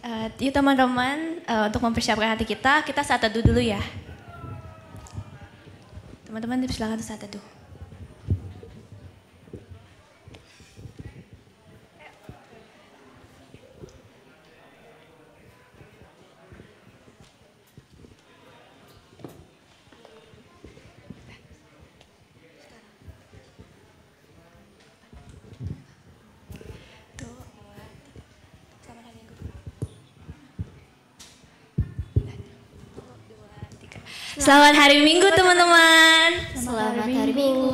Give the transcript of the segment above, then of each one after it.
Yuk teman-teman, untuk mempersiapkan hati kita saat teduh dulu ya. Teman-teman silakan saat teduh. Selamat hari Minggu teman-teman. Selamat hari Minggu.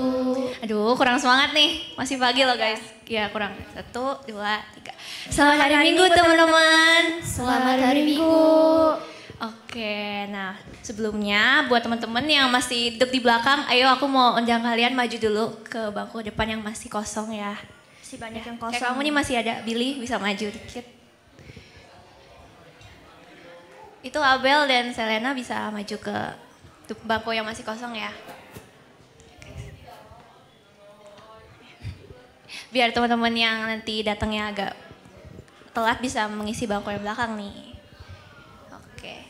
Aduh kurang semangat nih, masih pagi loh guys. Ya kurang, 1, 2, 3. Selamat hari Minggu teman-teman. Selamat hari Minggu. Oke, nah sebelumnya buat teman-teman yang masih duduk di belakang, ayo aku mau undang kalian maju dulu ke bangku depan yang masih kosong ya. Masih banyak yang kosong. Kayak kamu nih masih ada, Billy bisa maju dikit. Itu Abel dan Selena bisa maju ke bangku yang masih kosong ya. Biar teman-teman yang nanti datangnya agak telat bisa mengisi bangku yang belakang nih. Oke.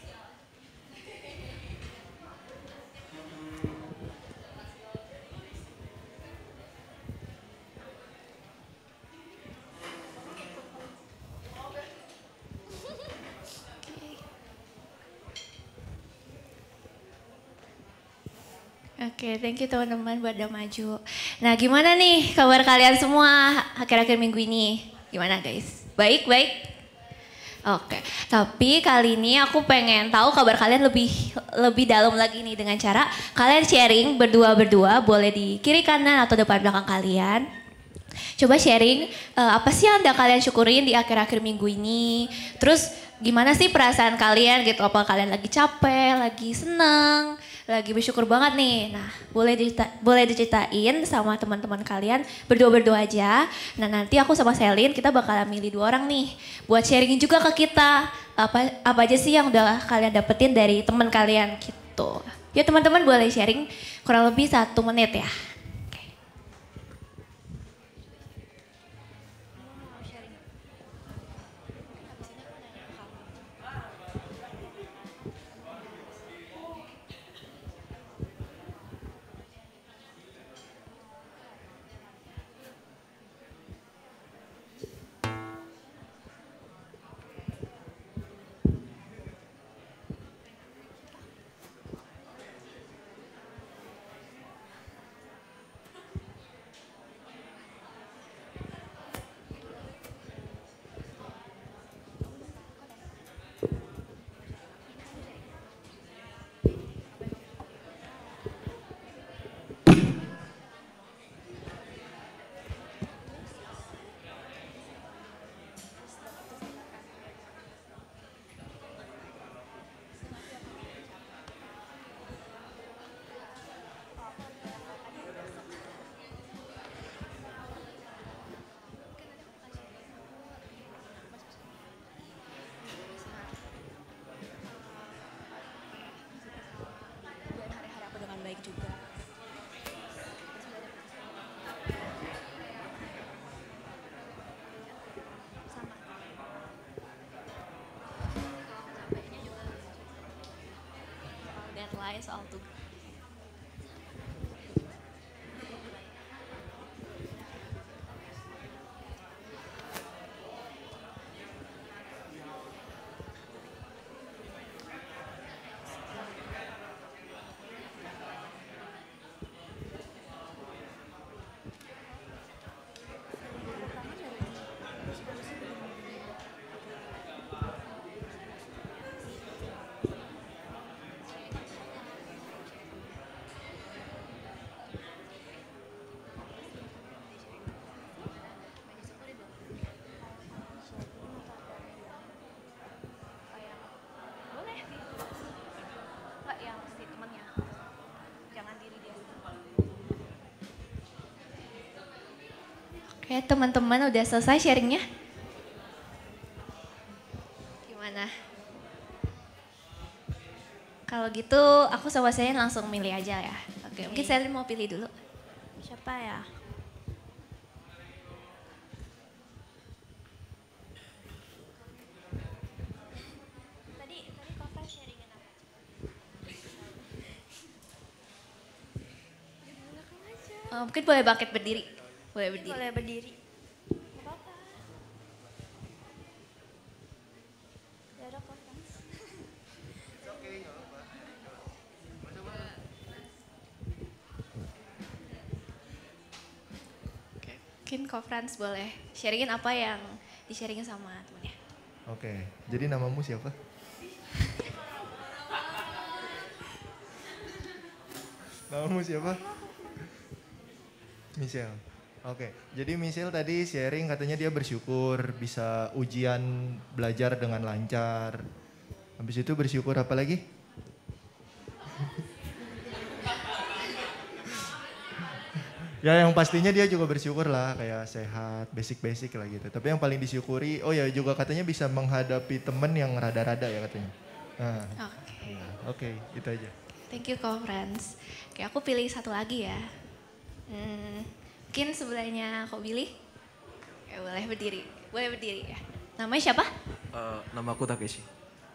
Oke, thank you teman-teman buat udah maju. Nah, gimana nih kabar kalian semua akhir-akhir minggu ini? Gimana guys? Baik, baik? Oke, tapi kali ini aku pengen tahu kabar kalian lebih dalam lagi nih dengan cara kalian sharing berdua-berdua, boleh di kiri kanan atau depan belakang kalian. Coba sharing apa sih yang udah kalian syukurin di akhir-akhir minggu ini. Terus gimana sih perasaan kalian gitu, apa kalian lagi capek, lagi seneng, lagi bersyukur banget nih. Nah boleh diceritain sama teman-teman kalian berdua-berdua aja. Nah nanti aku sama Selin kita bakalan milih 2 orang nih buat sharingin juga ke kita. Apa aja sih yang udah kalian dapetin dari teman kalian gitu. Ya teman-teman boleh sharing kurang lebih 1 menit ya. Soal tuh. Oke teman-teman udah selesai sharingnya? Gimana? Kalau gitu aku sama Selin langsung milih aja ya. Oke, mungkin Selin mau pilih dulu. Siapa ya? Mungkin boleh bangkit berdiri. Boleh berdiri. Boleh berdiri. Mungkin Ko Frans boleh sharingin apa yang di-sharingin sama temennya. Oke, jadi namamu siapa? Namamu siapa? Michelle. Oke, jadi Michelle tadi sharing katanya dia bersyukur bisa ujian belajar dengan lancar. Habis itu bersyukur apa lagi? Ya yang pastinya dia juga bersyukur lah kayak sehat, basic-basic lah gitu. Tapi yang paling disyukuri, oh ya juga katanya bisa menghadapi temen yang rada-rada ya katanya. Nah, Oke, itu aja. Thank you Ko Frans. Oke, aku pilih satu lagi ya. Mungkin sebelahnya Ko Billy. Ya, boleh berdiri ya. Namanya siapa? Nama aku Takeshi.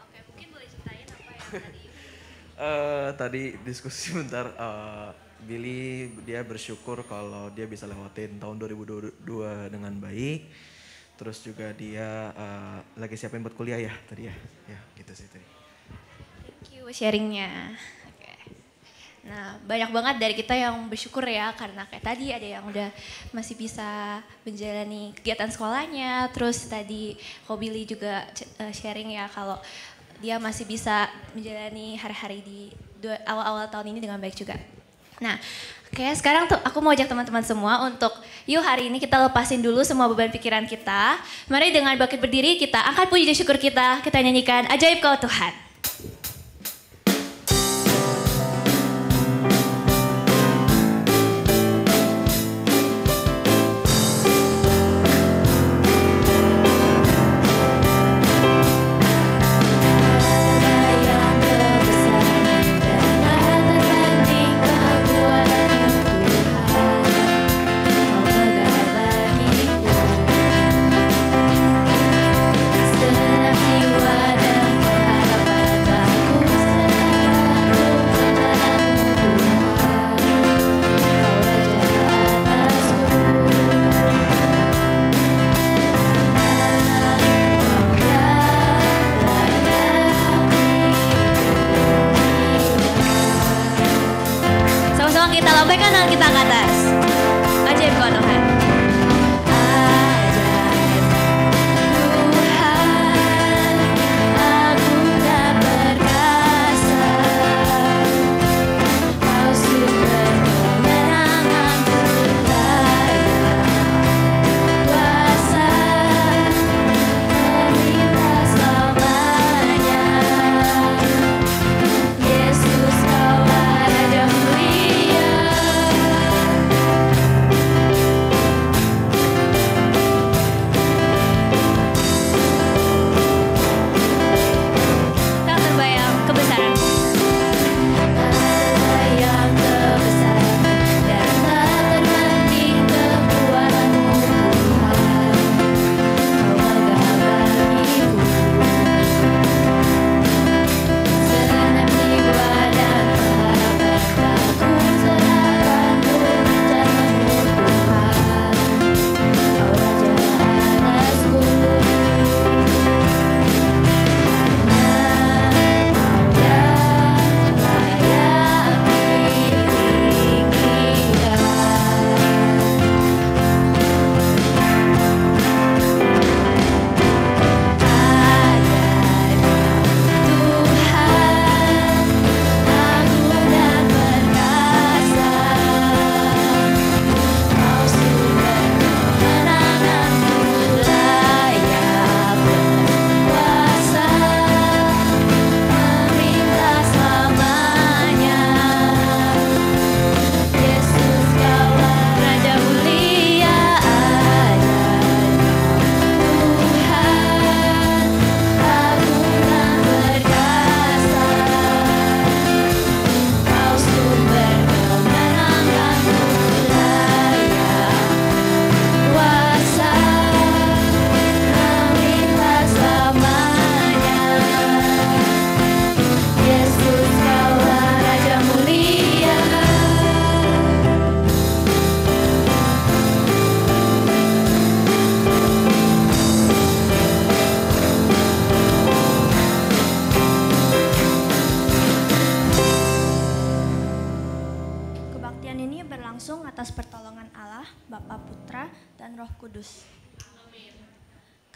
Oke, mungkin boleh ceritain apa yang tadi. Tadi diskusi bentar, Billy dia bersyukur kalau dia bisa lewatin tahun 2022 dengan baik. Terus juga dia lagi siapin buat kuliah ya tadi ya. Ya gitu sih tadi. Thank you sharingnya. Oke. Nah banyak banget dari kita yang bersyukur ya karena kayak tadi ada yang udah masih bisa menjalani kegiatan sekolahnya. Terus tadi Ko Billy juga sharing ya kalau dia masih bisa menjalani hari-hari di awal-awal tahun ini dengan baik juga. Nah, oke, sekarang tuh aku mau ajak teman-teman semua untuk yuk hari ini kita lepasin dulu semua beban pikiran kita. Mari dengan bangkit berdiri kita angkat puji dan syukur kita nyanyikan Ajaib Kau Tuhan.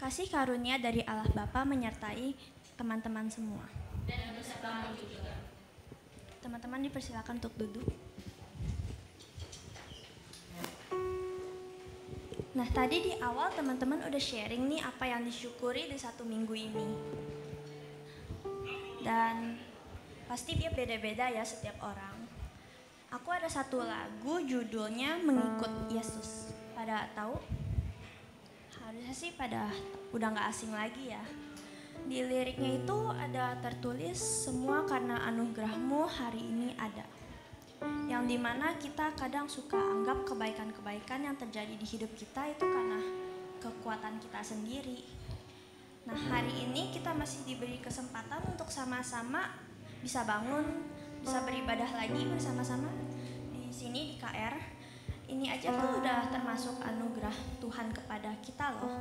Kasih karunia dari Allah Bapa menyertai teman-teman semua. Teman-teman dipersilakan untuk duduk. Nah, tadi di awal teman-teman udah sharing nih apa yang disyukuri di 1 minggu ini. Dan pasti dia beda-beda ya setiap orang. Aku ada satu lagu judulnya Mengikut Yesus. Pada tahu? Harusnya sih pada udah gak asing lagi ya. Di liriknya itu ada tertulis semua karena anugerahmu hari ini ada. Yang dimana kita kadang suka anggap kebaikan-kebaikan yang terjadi di hidup kita itu karena kekuatan kita sendiri. Nah, hari ini kita masih diberi kesempatan untuk sama-sama bisa bangun, bisa beribadah lagi bersama-sama di sini di KR. Ini aja tuh udah termasuk anugerah Tuhan kepada kita loh.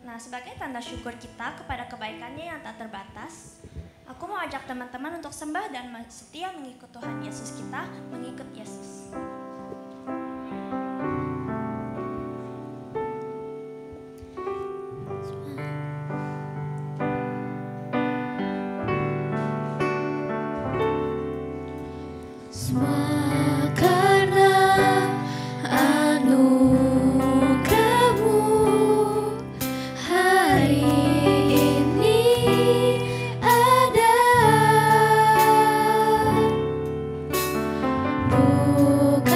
Nah, sebagai tanda syukur kita kepada kebaikannya yang tak terbatas, aku mau ajak teman-teman untuk sembah dan setia mengikut Tuhan Yesus kita, mengikut Yesus. Semua karena anugerahmu hari ini ada. Bukan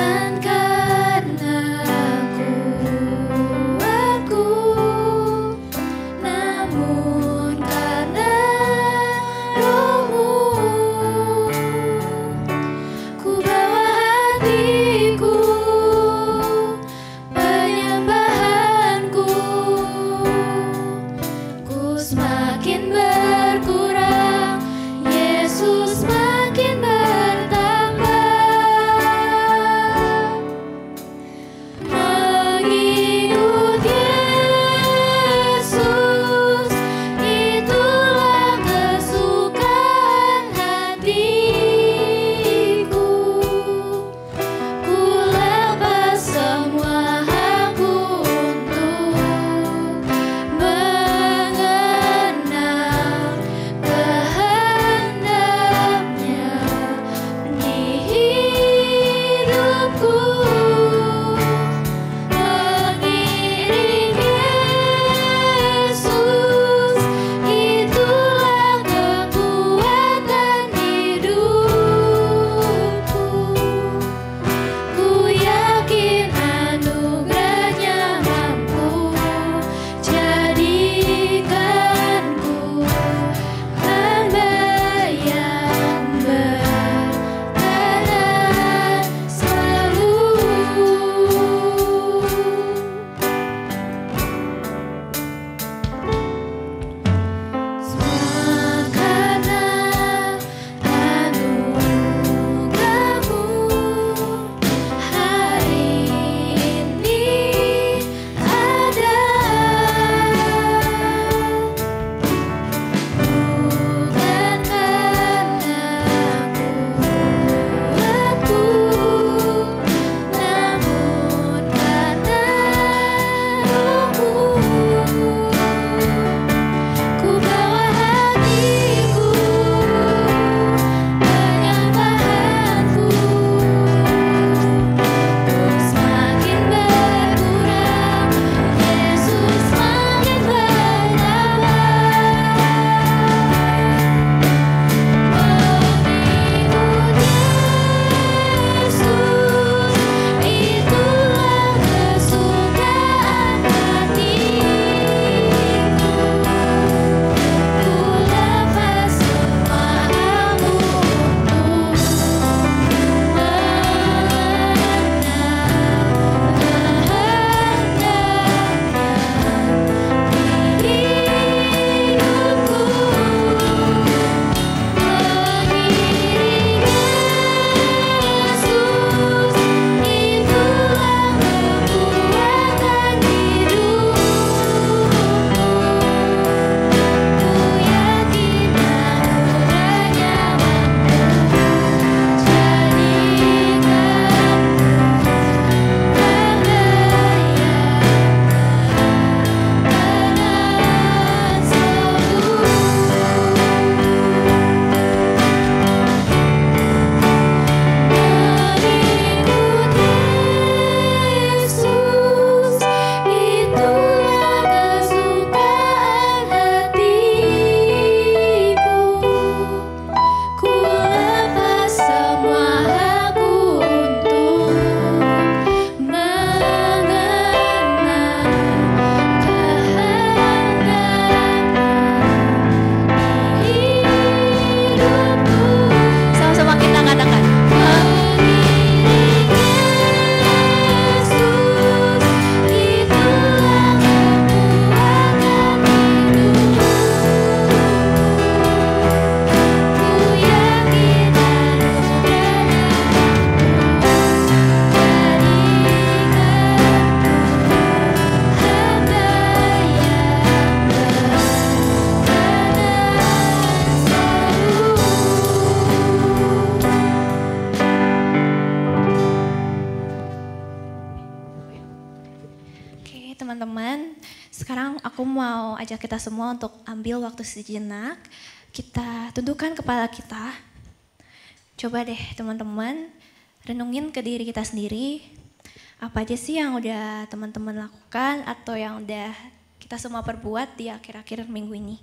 mau ajak kita semua untuk ambil waktu sejenak. Kita tundukkan kepala kita. Coba deh teman-teman renungin ke diri kita sendiri. Apa aja sih yang udah teman-teman lakukan atau yang udah kita semua perbuat di akhir-akhir minggu ini.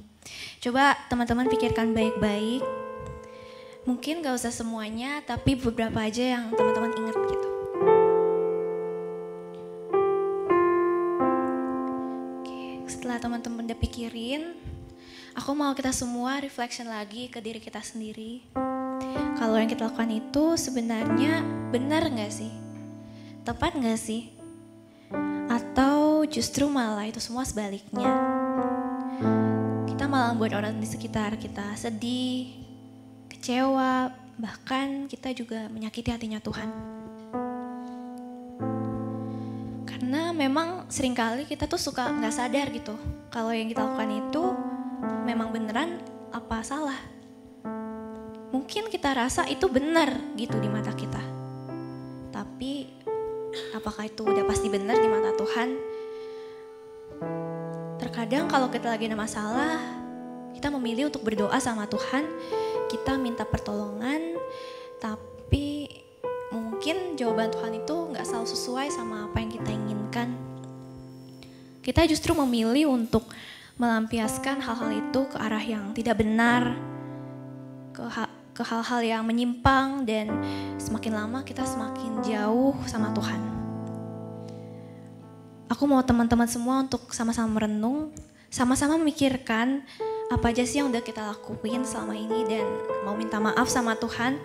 Coba teman-teman pikirkan baik-baik. Mungkin gak usah semuanya, tapi beberapa aja yang teman-teman ingat gitu. Oke, setelah teman-teman udah pikirin, aku mau kita semua reflection lagi ke diri kita sendiri. Kalau yang kita lakukan itu sebenarnya benar gak sih? Tepat gak sih? Atau justru malah itu semua sebaliknya? Kita malah buat orang di sekitar kita sedih, kecewa, bahkan kita juga menyakiti hatinya Tuhan. Karena memang seringkali kita tuh suka gak sadar gitu. Kalau yang kita lakukan itu memang beneran apa salah. Mungkin kita rasa itu benar gitu di mata kita. Tapi apakah itu udah pasti benar di mata Tuhan? Terkadang kalau kita lagi ada masalah, kita memilih untuk berdoa sama Tuhan, kita minta pertolongan, tapi mungkin jawaban Tuhan itu gak selalu sesuai sama apa yang kita inginkan. Kita justru memilih untuk melampiaskan hal-hal itu ke arah yang tidak benar, ke hal-hal yang menyimpang, dan semakin lama kita semakin jauh sama Tuhan. Aku mau teman-teman semua untuk sama-sama merenung, sama-sama memikirkan apa aja sih yang udah kita lakuin selama ini, dan mau minta maaf sama Tuhan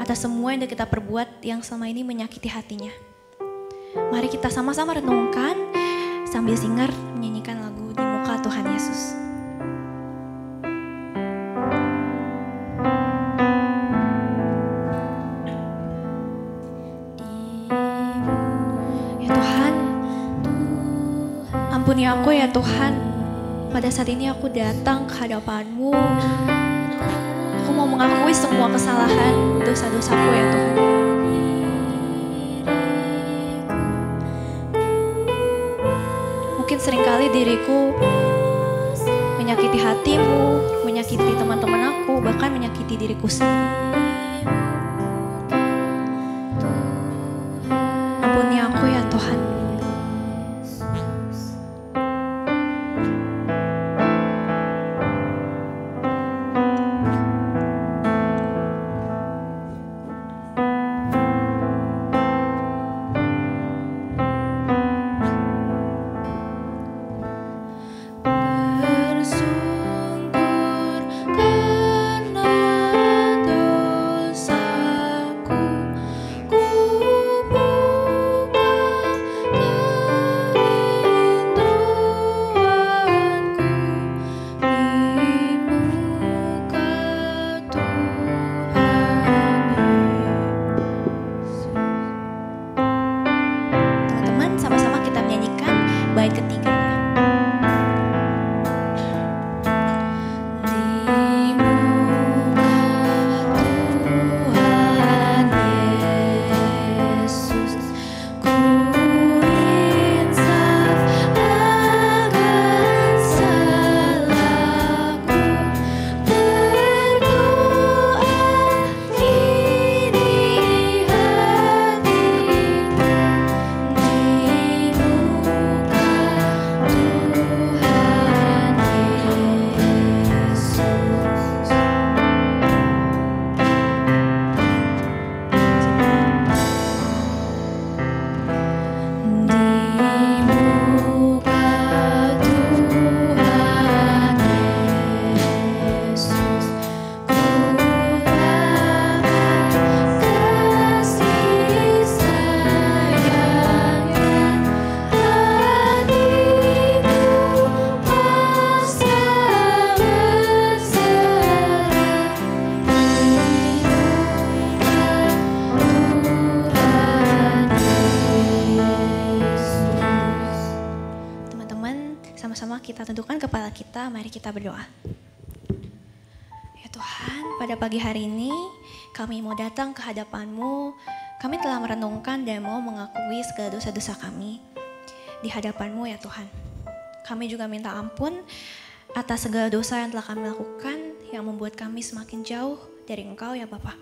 atas semua yang udah kita perbuat yang selama ini menyakiti hatinya. Mari kita sama-sama renungkan sambil singer menyanyikan lagu Di Muka Tuhan Yesus. Ampuni aku ya Tuhan, pada saat ini aku datang ke hadapan-Mu. Aku mau mengakui semua kesalahan, dosa-dosaku ya Tuhan. Mungkin seringkali diriku menyakiti hati-Mu, menyakiti teman-teman aku, bahkan menyakiti diriku sendiri. Ampuni aku ya Tuhan. Kita tundukkan kepala kita, mari kita berdoa. Ya Tuhan, pada pagi hari ini kami mau datang ke hadapan-Mu. Kami telah merenungkan dan mau mengakui segala dosa-dosa kami di hadapan-Mu ya Tuhan. Kami juga minta ampun atas segala dosa yang telah kami lakukan yang membuat kami semakin jauh dari Engkau ya Bapa.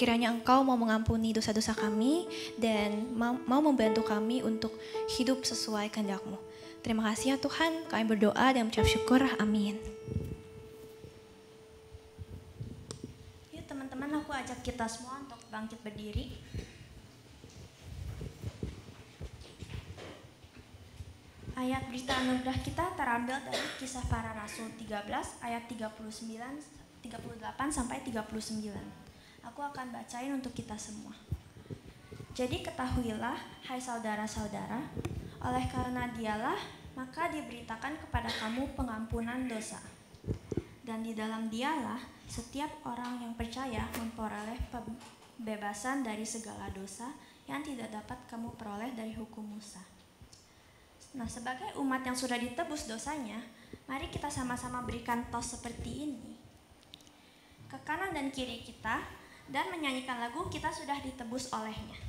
Kiranya Engkau mau mengampuni dosa-dosa kami dan mau membantu kami untuk hidup sesuai kehendak-Mu. Terima kasih ya Tuhan, kami berdoa dan mengucap syukur, amin. Yuk teman-teman, aku ajak kita semua untuk bangkit berdiri. Ayat berita anugerah kita terambil dari Kisah Para Rasul 13 ayat 38 sampai 39. Aku akan bacain untuk kita semua. Jadi ketahuilah, hai saudara-saudara, oleh karena Dialah maka diberitakan kepada kamu pengampunan dosa. Dan di dalam Dialah setiap orang yang percaya memperoleh pembebasan dari segala dosa yang tidak dapat kamu peroleh dari hukum Musa. Nah, sebagai umat yang sudah ditebus dosanya, mari kita sama-sama berikan tos seperti ini ke kanan dan kiri kita dan menyanyikan lagu Kita Sudah Ditebus Olehnya.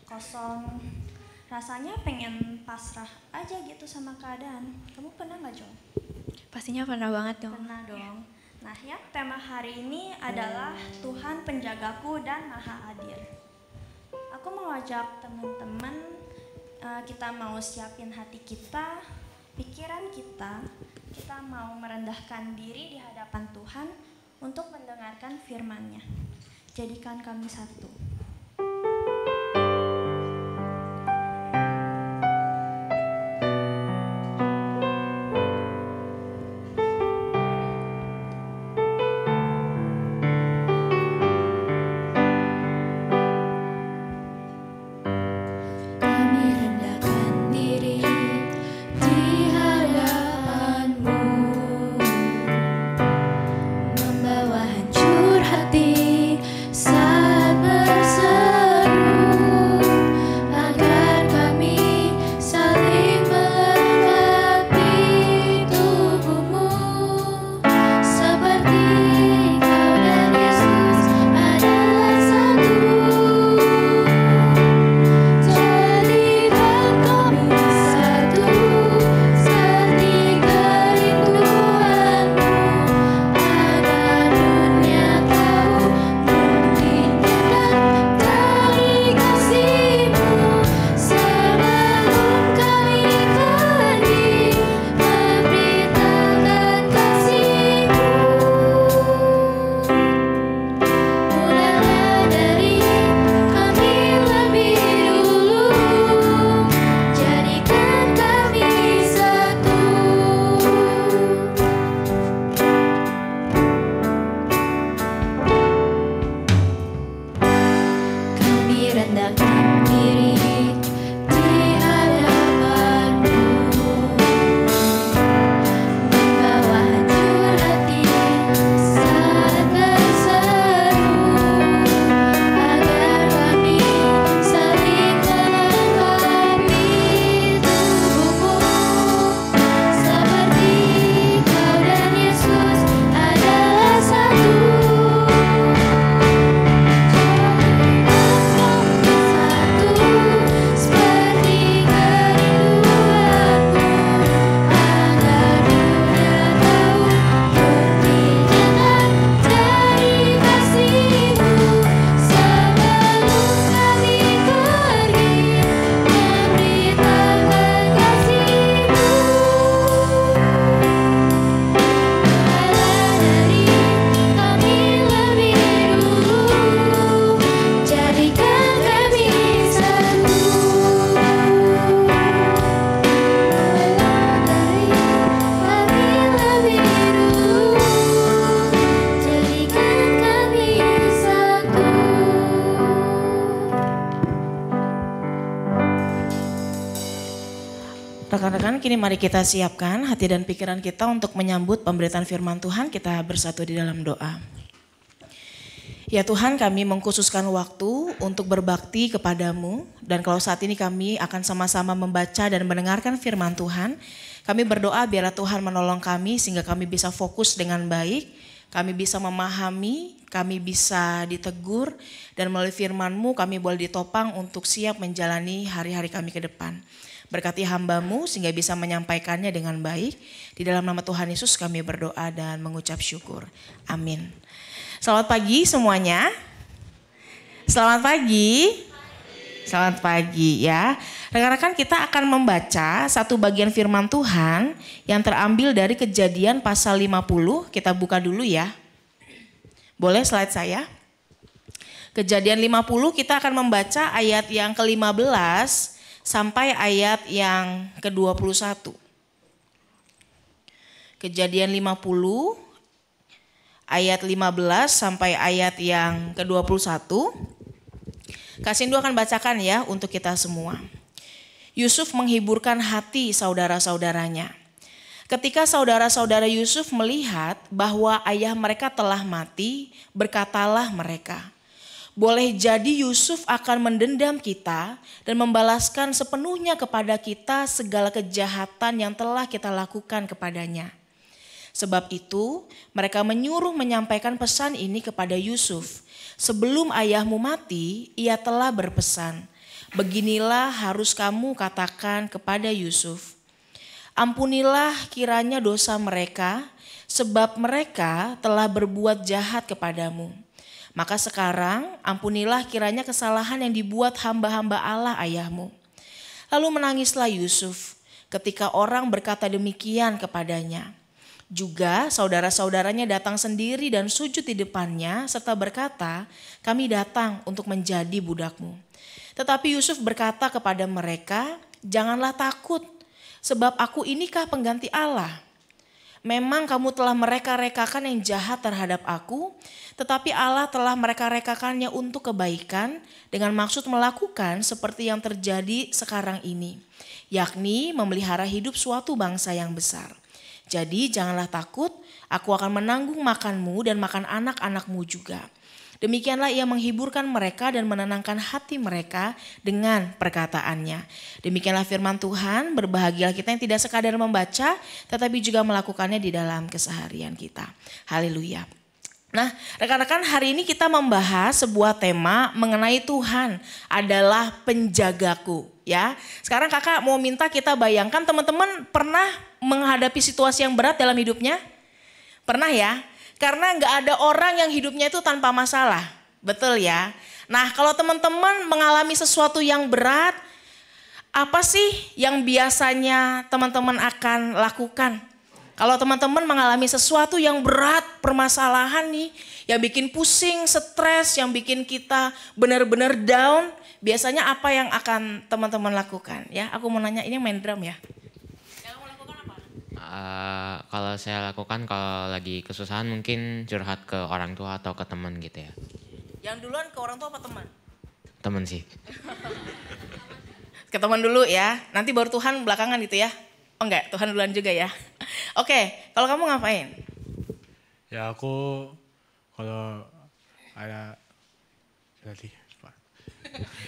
Kosong, rasanya pengen pasrah aja gitu sama keadaan. Kamu pernah nggak, Jong? Pastinya pernah banget dong. Pernah dong. Nah ya, tema hari ini adalah Tuhan Penjagaku dan Maha Adil. Aku mau ajak teman-teman, kita mau siapin hati kita, pikiran kita mau merendahkan diri di hadapan Tuhan untuk mendengarkan firman-Nya. Jadikan kami satu. Membawa hancur hati saat Rekan-rekan, kini mari kita siapkan hati dan pikiran kita untuk menyambut pemberitaan firman Tuhan. Kita bersatu di dalam doa. Ya Tuhan, kami mengkhususkan waktu untuk berbakti kepadamu. Dan kalau saat ini kami akan sama-sama membaca dan mendengarkan firman Tuhan, kami berdoa biarlah Tuhan menolong kami sehingga kami bisa fokus dengan baik. Kami bisa memahami, kami bisa ditegur, dan melalui firman-Mu kami boleh ditopang untuk siap menjalani hari-hari kami ke depan. Berkati hamba-Mu sehingga bisa menyampaikannya dengan baik. Di dalam nama Tuhan Yesus kami berdoa dan mengucap syukur. Amin. Selamat pagi semuanya. Selamat pagi. Selamat pagi ya. Rekan-rekan, kita akan membaca satu bagian firman Tuhan yang terambil dari Kejadian pasal 50. Kita buka dulu ya. Boleh slide saya? Kejadian 50 kita akan membaca ayat yang ke-15 sampai ayat yang ke-21. Kejadian 50 ayat 15 sampai ayat yang ke-21. Kak Sindu akan bacakan ya untuk kita semua. Yusuf menghiburkan hati saudara-saudaranya. Ketika saudara-saudara Yusuf melihat bahwa ayah mereka telah mati, berkatalah mereka, boleh jadi Yusuf akan mendendam kita dan membalaskan sepenuhnya kepada kita segala kejahatan yang telah kita lakukan kepadanya. Sebab itu mereka menyuruh menyampaikan pesan ini kepada Yusuf. Sebelum ayahmu mati, ia telah berpesan, beginilah harus kamu katakan kepada Yusuf. Ampunilah kiranya dosa mereka, sebab mereka telah berbuat jahat kepadamu. Maka sekarang ampunilah kiranya kesalahan yang dibuat hamba-hamba Allah ayahmu. Lalu menangislah Yusuf ketika orang berkata demikian kepadanya. Juga saudara-saudaranya datang sendiri dan sujud di depannya serta berkata, kami datang untuk menjadi budakmu. Tetapi Yusuf berkata kepada mereka, janganlah takut, sebab aku inikah pengganti Allah. Memang kamu telah mereka-rekakan yang jahat terhadap aku, tetapi Allah telah mereka-rekakannya untuk kebaikan dengan maksud melakukan seperti yang terjadi sekarang ini, yakni memelihara hidup suatu bangsa yang besar. Jadi janganlah takut, aku akan menanggung makanmu dan makan anak-anakmu juga. Demikianlah ia menghiburkan mereka dan menenangkan hati mereka dengan perkataannya. Demikianlah firman Tuhan, berbahagialah kita yang tidak sekadar membaca, tetapi juga melakukannya di dalam keseharian kita. Haleluya. Nah, rekan-rekan, hari ini kita membahas sebuah tema mengenai Tuhan adalah penjagaku. Ya, sekarang kakak mau minta kita bayangkan teman-teman pernah menghadapi situasi yang berat dalam hidupnya? Pernah ya? Karena nggak ada orang yang hidupnya itu tanpa masalah, betul ya? Nah, kalau teman-teman mengalami sesuatu yang berat, apa sih yang biasanya teman-teman akan lakukan? Kalau teman-teman mengalami sesuatu yang berat, permasalahan nih, yang bikin pusing, stres, yang bikin kita benar-benar down, biasanya apa yang akan teman-teman lakukan? Ya, aku mau nanya, ini main drum ya? Kalau saya lakukan kalau lagi kesusahan mungkin curhat ke orang tua atau ke teman gitu ya. Yang duluan ke orang tua apa teman? Teman sih. Ke teman dulu ya, nanti baru Tuhan belakangan gitu ya. Oh enggak, Tuhan duluan juga ya. Oke, kalau kamu ngapain? Ya aku kalau ada tadi Pak.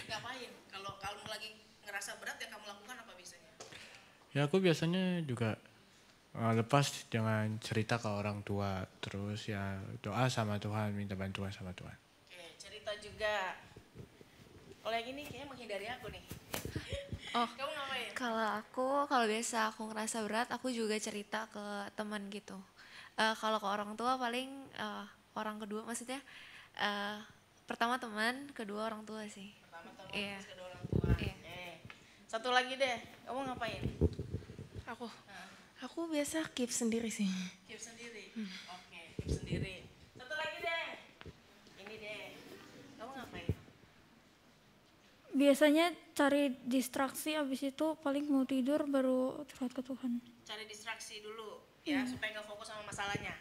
Ngapain? Kalau kamu lagi ngerasa berat yang kamu lakukan apa biasanya? Ya aku biasanya juga lepas dengan cerita ke orang tua, terus ya doa sama Tuhan, minta bantuan sama Tuhan. Oke, cerita juga. Kalau yang ini kayaknya menghindari aku nih. Oh, Kamu ngapain? kalau biasa aku ngerasa berat, aku juga cerita ke teman gitu. Kalau ke orang tua paling orang kedua, maksudnya pertama teman, kedua orang tua sih. Pertama teman, Iya. terus kedua orang tua. Iya. Satu lagi deh, kamu ngapain? Aku biasa keep sendiri sih. Keep sendiri. Oke, keep sendiri. Satu lagi deh. Ini deh. Kamu ngapain? Biasanya cari distraksi, abis itu paling mau tidur baru curhat ke Tuhan. Cari distraksi dulu ya, supaya gak fokus sama masalahnya.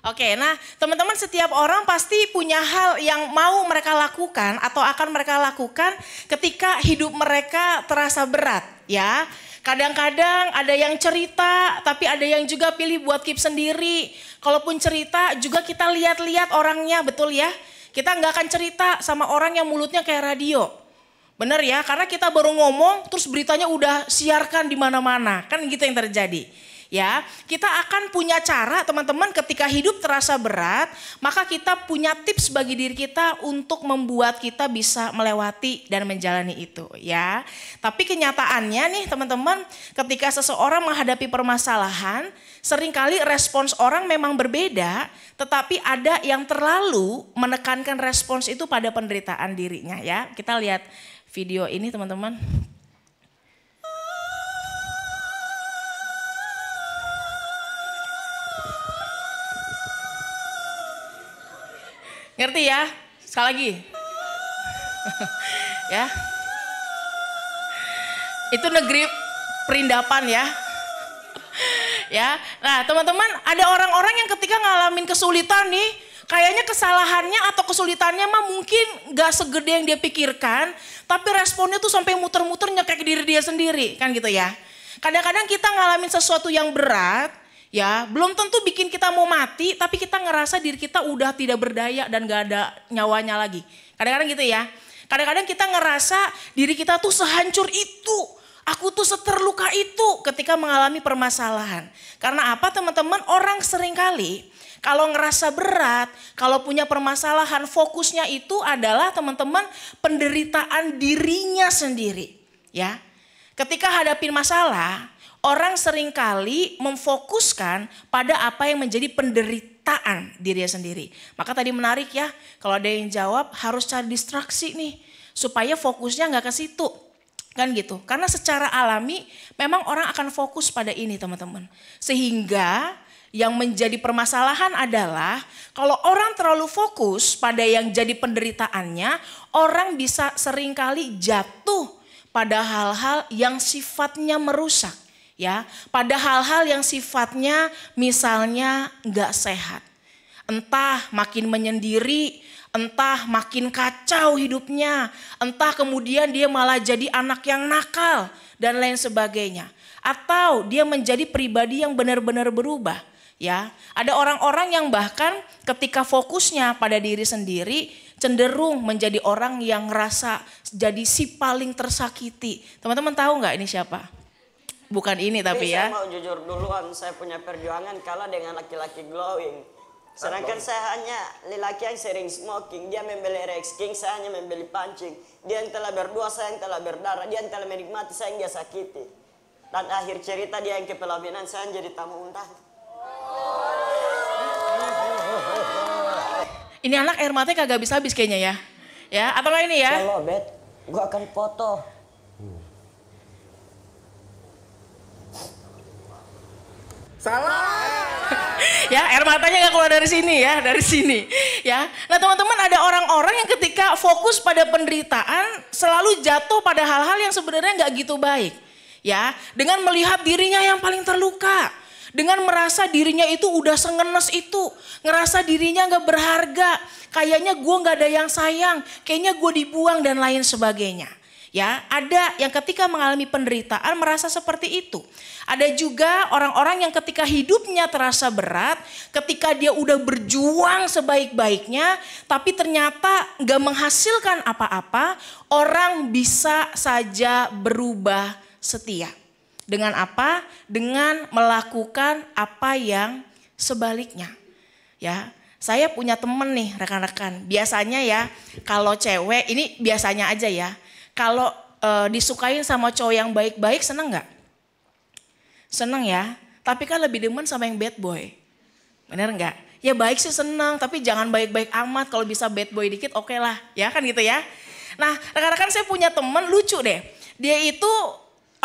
Oke, nah teman-teman, setiap orang pasti punya hal yang mau mereka lakukan atau akan mereka lakukan ketika hidup mereka terasa berat ya. Kadang-kadang ada yang cerita, tapi ada yang juga pilih buat keep sendiri. Kalaupun cerita juga kita lihat-lihat orangnya, betul ya. Kita nggak akan cerita sama orang yang mulutnya kayak radio. Bener ya, karena kita baru ngomong terus beritanya udah siarkan di mana-mana. Kan gitu yang terjadi. Ya, kita akan punya cara teman-teman ketika hidup terasa berat, maka kita punya tips bagi diri kita untuk membuat kita bisa melewati dan menjalani itu ya. Tapi kenyataannya nih teman-teman, ketika seseorang menghadapi permasalahan, seringkali respons orang memang berbeda, tetapi ada yang terlalu menekankan respons itu pada penderitaan dirinya ya. Kita lihat video ini teman-teman. Ngerti ya? Sekali lagi. Ya. Itu negeri perindapan ya. Ya. Nah, teman-teman, ada orang-orang yang ketika ngalamin kesulitan nih, kayaknya kesalahannya atau kesulitannya mah mungkin gak segede yang dia pikirkan, tapi responnya tuh sampai muter-muter nyekek diri dia sendiri, kan gitu ya. Kadang-kadang kita ngalamin sesuatu yang berat, ya, belum tentu bikin kita mau mati, tapi kita ngerasa diri kita udah tidak berdaya dan gak ada nyawanya lagi. Kadang-kadang gitu ya. Kadang-kadang kita ngerasa diri kita tuh sehancur itu. Aku tuh seterluka itu ketika mengalami permasalahan. Karena apa teman-teman? Orang seringkali kalau ngerasa berat, kalau punya permasalahan, fokusnya itu adalah teman-teman penderitaan dirinya sendiri. Ya, ketika hadapin masalah, orang seringkali memfokuskan pada apa yang menjadi penderitaan dirinya sendiri. Maka tadi menarik ya, kalau ada yang jawab harus cari distraksi nih. Supaya fokusnya nggak ke situ. Kan gitu. Karena secara alami memang orang akan fokus pada ini teman-teman. Sehingga yang menjadi permasalahan adalah kalau orang terlalu fokus pada yang jadi penderitaannya, orang bisa seringkali jatuh pada hal-hal yang sifatnya merusak. Ya, pada hal-hal yang sifatnya misalnya nggak sehat. Entah makin menyendiri, entah makin kacau hidupnya, entah kemudian dia malah jadi anak yang nakal dan lain sebagainya. Atau dia menjadi pribadi yang benar-benar berubah. Ya, ada orang-orang yang bahkan ketika fokusnya pada diri sendiri cenderung menjadi orang yang ngerasa jadi si paling tersakiti. Teman-teman tahu nggak ini siapa? Bukan ini tapi ya. Saya mau jujur duluan, saya punya perjuangan kalah dengan laki-laki glowing. Sedangkan saya hanya lelaki yang sering smoking, dia membeli Rex King, saya hanya membeli pancing. Dia yang telah berdua, saya yang telah berdarah, dia yang telah menikmati, saya yang dia sakiti. Dan akhir cerita dia yang kepelaminan, saya yang jadi tamu undangan. Ini anak air matanya kagak habis-habis kayaknya ya. Ya, atau nggak ini ya? Kalau bet, gua akan foto. Salah. Ya, air matanya nggak keluar dari sini ya, dari sini. Ya, nah teman-teman ada orang-orang yang ketika fokus pada penderitaan selalu jatuh pada hal-hal yang sebenarnya nggak gitu baik. Ya, dengan melihat dirinya yang paling terluka, dengan merasa dirinya itu udah sengenes itu, ngerasa dirinya nggak berharga, kayaknya gue nggak ada yang sayang, kayaknya gue dibuang dan lain sebagainya. Ya, ada yang ketika mengalami penderitaan merasa seperti itu. Ada juga orang-orang yang ketika hidupnya terasa berat, ketika dia udah berjuang sebaik-baiknya, tapi ternyata gak menghasilkan apa-apa, orang bisa saja berubah setia. Dengan apa? Dengan melakukan apa yang sebaliknya. Ya, saya punya temen nih rekan-rekan. Biasanya ya, kalau cewek, ini biasanya aja ya. Kalau disukain sama cowok yang baik-baik seneng gak? Seneng ya, tapi kan lebih demen sama yang bad boy. Bener gak? Ya baik sih seneng, tapi jangan baik-baik amat. Kalau bisa bad boy dikit oke lah, ya kan gitu ya. Nah rekan-rekan saya punya temen lucu deh. Dia itu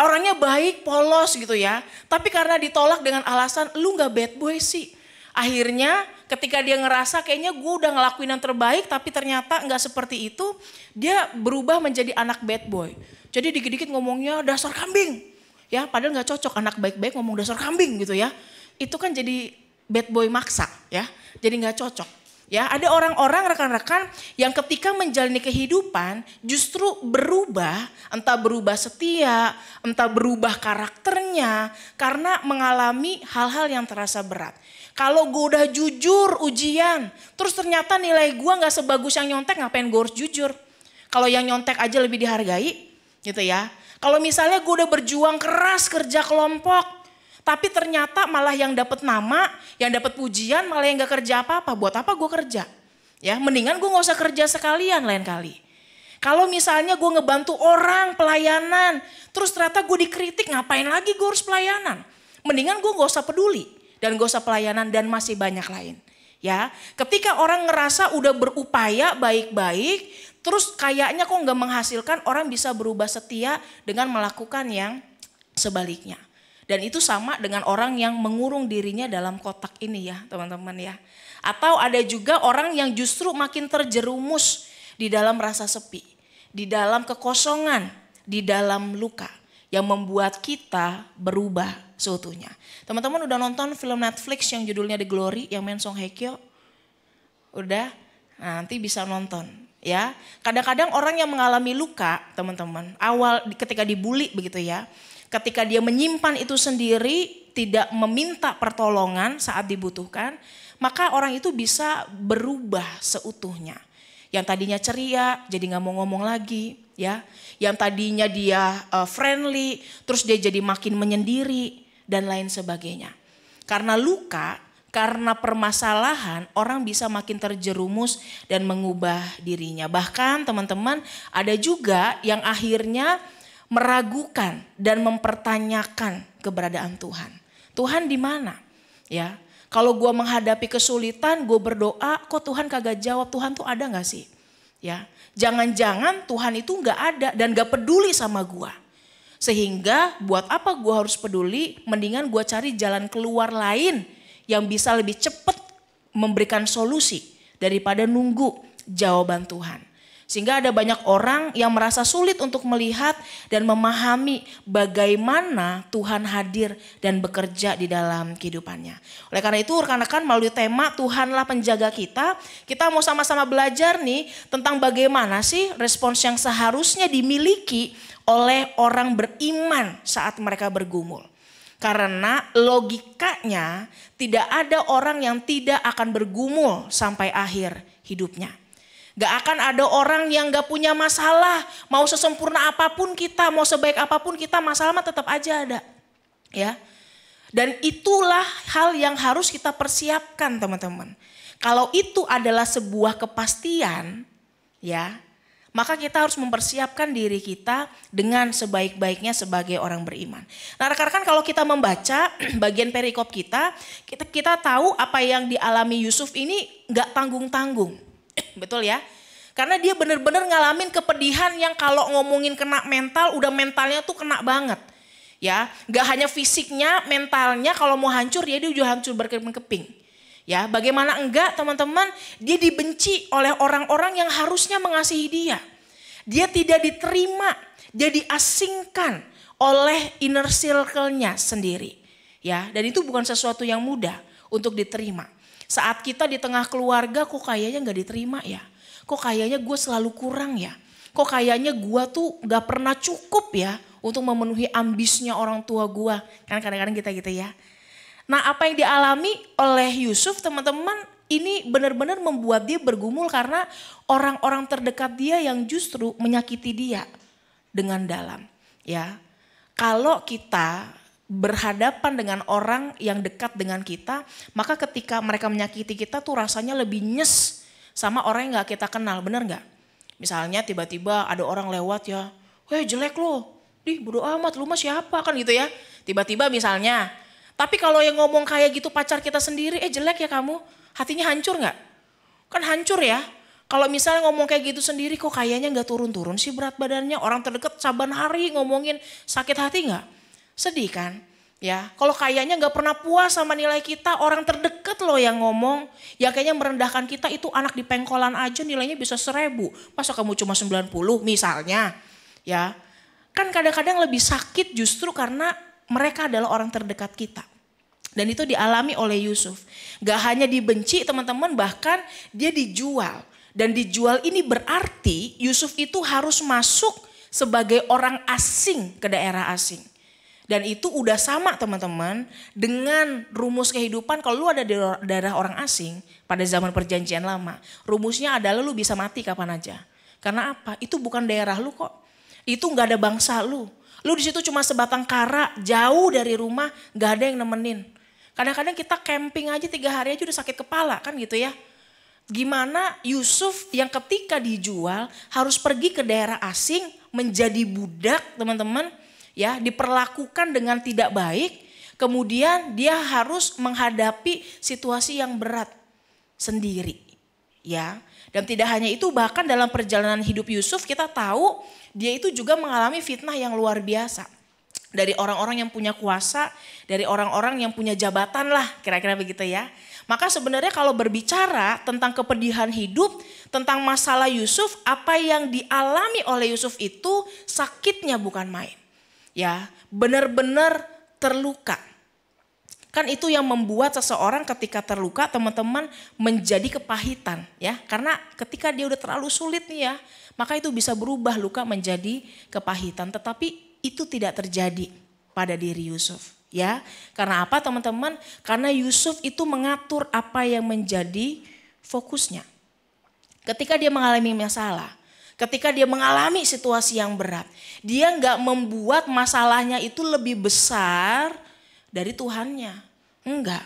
orangnya baik, polos gitu ya. Tapi karena ditolak dengan alasan lu gak bad boy sih. Akhirnya ketika dia ngerasa kayaknya gue udah ngelakuin yang terbaik tapi ternyata nggak seperti itu, dia berubah menjadi anak bad boy. Jadi dikit-dikit ngomongnya dasar kambing. Ya padahal nggak cocok anak baik-baik ngomong dasar kambing gitu ya. Itu kan jadi bad boy maksa ya, jadi nggak cocok. Ya, ada orang-orang rekan-rekan yang ketika menjalani kehidupan justru berubah, entah berubah setia, entah berubah karakternya karena mengalami hal-hal yang terasa berat. Kalau gue udah jujur ujian, terus ternyata nilai gue gak sebagus yang nyontek, ngapain gue harus jujur? Kalau yang nyontek aja lebih dihargai gitu ya. Kalau misalnya gue udah berjuang keras kerja kelompok, tapi ternyata malah yang dapat nama, yang dapat pujian, malah yang gak kerja apa-apa. Buat apa gue kerja? Ya, mendingan gue gak usah kerja sekalian lain kali. Kalau misalnya gue ngebantu orang pelayanan, terus ternyata gue dikritik, ngapain lagi gue harus pelayanan? Mendingan gue gak usah peduli dan gak usah pelayanan dan masih banyak lain. Ya, ketika orang ngerasa udah berupaya baik-baik, terus kayaknya kok gak menghasilkan, orang bisa berubah setia dengan melakukan yang sebaliknya. Dan itu sama dengan orang yang mengurung dirinya dalam kotak ini ya teman-teman ya. Atau ada juga orang yang justru makin terjerumus di dalam rasa sepi. Di dalam kekosongan, di dalam luka. Yang membuat kita berubah seutuhnya. Teman-teman udah nonton film Netflix yang judulnya The Glory yang main Song Hye Kyo? Udah? Nah, nanti bisa nonton. Ya, kadang-kadang orang yang mengalami luka teman-teman. Awal ketika dibully begitu ya. Ketika dia menyimpan itu sendiri, tidak meminta pertolongan saat dibutuhkan, maka orang itu bisa berubah seutuhnya. Yang tadinya ceria, jadi gak mau ngomong lagi. Ya, yang tadinya dia friendly, terus dia jadi makin menyendiri, dan lain sebagainya. Karena luka, karena permasalahan, orang bisa makin terjerumus dan mengubah dirinya. Bahkan teman-teman, ada juga yang akhirnya meragukan dan mempertanyakan keberadaan Tuhan. Tuhan di mana? Ya, kalau gue menghadapi kesulitan, gue berdoa, kok Tuhan kagak jawab? Tuhan tuh ada nggak sih? Ya, jangan-jangan Tuhan itu nggak ada dan nggak peduli sama gue. Sehingga buat apa gue harus peduli? Mendingan gue cari jalan keluar lain yang bisa lebih cepat memberikan solusi daripada nunggu jawaban Tuhan. Sehingga ada banyak orang yang merasa sulit untuk melihat dan memahami bagaimana Tuhan hadir dan bekerja di dalam kehidupannya. Oleh karena itu rekan-rekan melalui tema Tuhanlah penjaga kita mau sama-sama belajar nih tentang bagaimana sih respons yang seharusnya dimiliki oleh orang beriman saat mereka bergumul. Karena logikanya tidak ada orang yang tidak akan bergumul sampai akhir hidupnya. Gak akan ada orang yang gak punya masalah. Mau sesempurna apapun kita, mau sebaik apapun kita, masalah mah tetap aja ada. Ya. Dan itulah hal yang harus kita persiapkan teman-teman. Kalau itu adalah sebuah kepastian, ya, maka kita harus mempersiapkan diri kita dengan sebaik-baiknya sebagai orang beriman. Nah rekan-rekan kalau kita membaca bagian perikop kita tahu apa yang dialami Yusuf ini gak tanggung-tanggung. Betul ya? Karena dia benar-benar ngalamin kepedihan yang kalau ngomongin kena mental, udah mentalnya tuh kena banget. Ya, gak hanya fisiknya, mentalnya kalau mau hancur ya dia udah hancur berkeping-keping. Ya, bagaimana enggak teman-teman, dia dibenci oleh orang-orang yang harusnya mengasihi dia. Dia tidak diterima, dia diasingkan oleh inner circle-nya sendiri. Ya, dan itu bukan sesuatu yang mudah untuk diterima. Saat kita di tengah keluarga kok kayaknya gak diterima ya. Kok kayaknya gue selalu kurang ya. Kok kayaknya gue tuh gak pernah cukup ya untuk memenuhi ambisnya orang tua gue. Kan kadang-kadang kita gitu ya. Nah apa yang dialami oleh Yusuf teman-teman ini benar-benar membuat dia bergumul karena orang-orang terdekat dia yang justru menyakiti dia dengan dalam. Ya, kalau kita berhadapan dengan orang yang dekat dengan kita, maka ketika mereka menyakiti kita tuh rasanya lebih nyes sama orang yang gak kita kenal, bener gak? Misalnya tiba-tiba ada orang lewat ya, weh jelek lo, bodo amat lu mah siapa kan gitu ya. Tiba-tiba misalnya, tapi kalau yang ngomong kayak gitu pacar kita sendiri, jelek ya kamu, hatinya hancur gak? Kan hancur ya. Kalau misalnya ngomong kayak gitu sendiri kok kayaknya gak turun-turun sih berat badannya, orang terdekat saban hari ngomongin sakit hati gak? Sedih kan? Ya, kalau kayaknya gak pernah puas sama nilai kita, orang terdekat loh yang ngomong, yang kayaknya merendahkan kita itu anak di pengkolan aja nilainya bisa 1000. Masa kamu cuma 90 misalnya. Ya, kan kadang-kadang lebih sakit justru karena mereka adalah orang terdekat kita. Dan itu dialami oleh Yusuf. Gak hanya dibenci teman-teman, bahkan dia dijual. Dan dijual ini berarti Yusuf itu harus masuk sebagai orang asing ke daerah asing. Dan itu udah sama teman-teman dengan rumus kehidupan. Kalau lu ada di daerah orang asing pada zaman perjanjian lama, rumusnya adalah lu bisa mati kapan aja. Karena apa? Itu bukan daerah lu kok. Itu gak ada bangsa lu. Lu di situ cuma sebatang kara, jauh dari rumah, gak ada yang nemenin. Kadang-kadang kita camping aja 3 hari aja udah sakit kepala kan gitu ya. Gimana Yusuf yang ketika dijual harus pergi ke daerah asing menjadi budak teman-teman. Ya, diperlakukan dengan tidak baik. Kemudian dia harus menghadapi situasi yang berat sendiri. Ya, dan tidak hanya itu, bahkan dalam perjalanan hidup Yusuf kita tahu dia itu juga mengalami fitnah yang luar biasa. Dari orang-orang yang punya kuasa, dari orang-orang yang punya jabatan lah, kira-kira begitu ya. Maka sebenarnya kalau berbicara tentang kepedihan hidup, tentang masalah Yusuf, apa yang dialami oleh Yusuf itu sakitnya bukan main. Ya, benar-benar terluka. Kan itu yang membuat seseorang ketika terluka teman-teman menjadi kepahitan ya. Karena ketika dia udah terlalu sulit nih ya, maka itu bisa berubah luka menjadi kepahitan. Tetapi itu tidak terjadi pada diri Yusuf ya. Karena apa teman-teman? Karena Yusuf itu mengatur apa yang menjadi fokusnya. Ketika dia mengalami masalah, ketika dia mengalami situasi yang berat, dia nggak membuat masalahnya itu lebih besar dari Tuhannya. Enggak.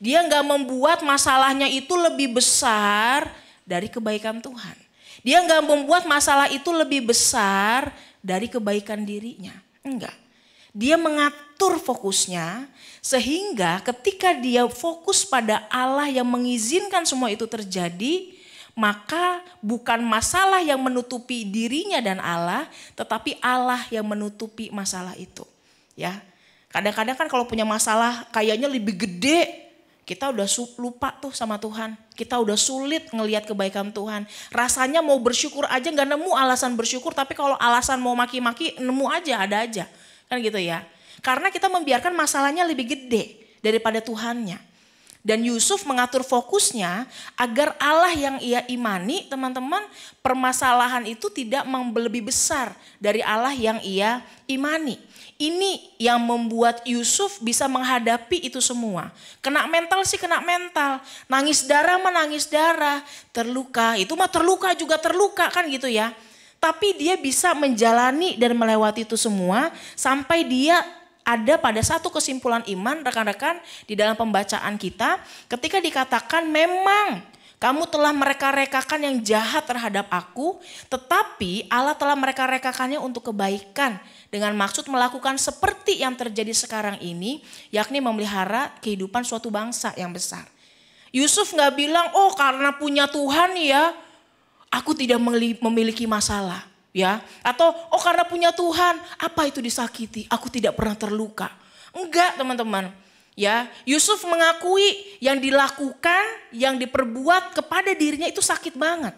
Dia nggak membuat masalahnya itu lebih besar dari kebaikan Tuhan. Dia nggak membuat masalah itu lebih besar dari kebaikan dirinya. Enggak. Dia mengatur fokusnya sehingga ketika dia fokus pada Allah yang mengizinkan semua itu terjadi, maka bukan masalah yang menutupi dirinya dan Allah, tetapi Allah yang menutupi masalah itu. Ya, kadang-kadang kan kalau punya masalah kayaknya lebih gede, kita udah lupa tuh sama Tuhan. Kita udah sulit ngelihat kebaikan Tuhan. Rasanya mau bersyukur aja gak nemu alasan bersyukur, tapi kalau alasan mau maki-maki nemu aja, ada aja. Kan gitu ya. Karena kita membiarkan masalahnya lebih gede daripada Tuhannya. Dan Yusuf mengatur fokusnya agar Allah yang ia imani, teman-teman, permasalahan itu tidak lebih besar dari Allah yang ia imani. Ini yang membuat Yusuf bisa menghadapi itu semua. Kena mental sih kena mental. Nangis darah mah nangis darah. Terluka, itu mah terluka juga terluka kan gitu ya. Tapi dia bisa menjalani dan melewati itu semua sampai dia ada pada satu kesimpulan iman rekan-rekan di dalam pembacaan kita. Ketika dikatakan memang kamu telah mereka-rekakan yang jahat terhadap aku, tetapi Allah telah mereka-rekakannya untuk kebaikan dengan maksud melakukan seperti yang terjadi sekarang ini, yakni memelihara kehidupan suatu bangsa yang besar. Yusuf gak bilang, oh karena punya Tuhan ya, aku tidak memiliki masalah. Ya, atau oh karena punya Tuhan, apa itu disakiti? Aku tidak pernah terluka. Enggak teman-teman. Ya, Yusuf mengakui yang dilakukan, yang diperbuat kepada dirinya itu sakit banget.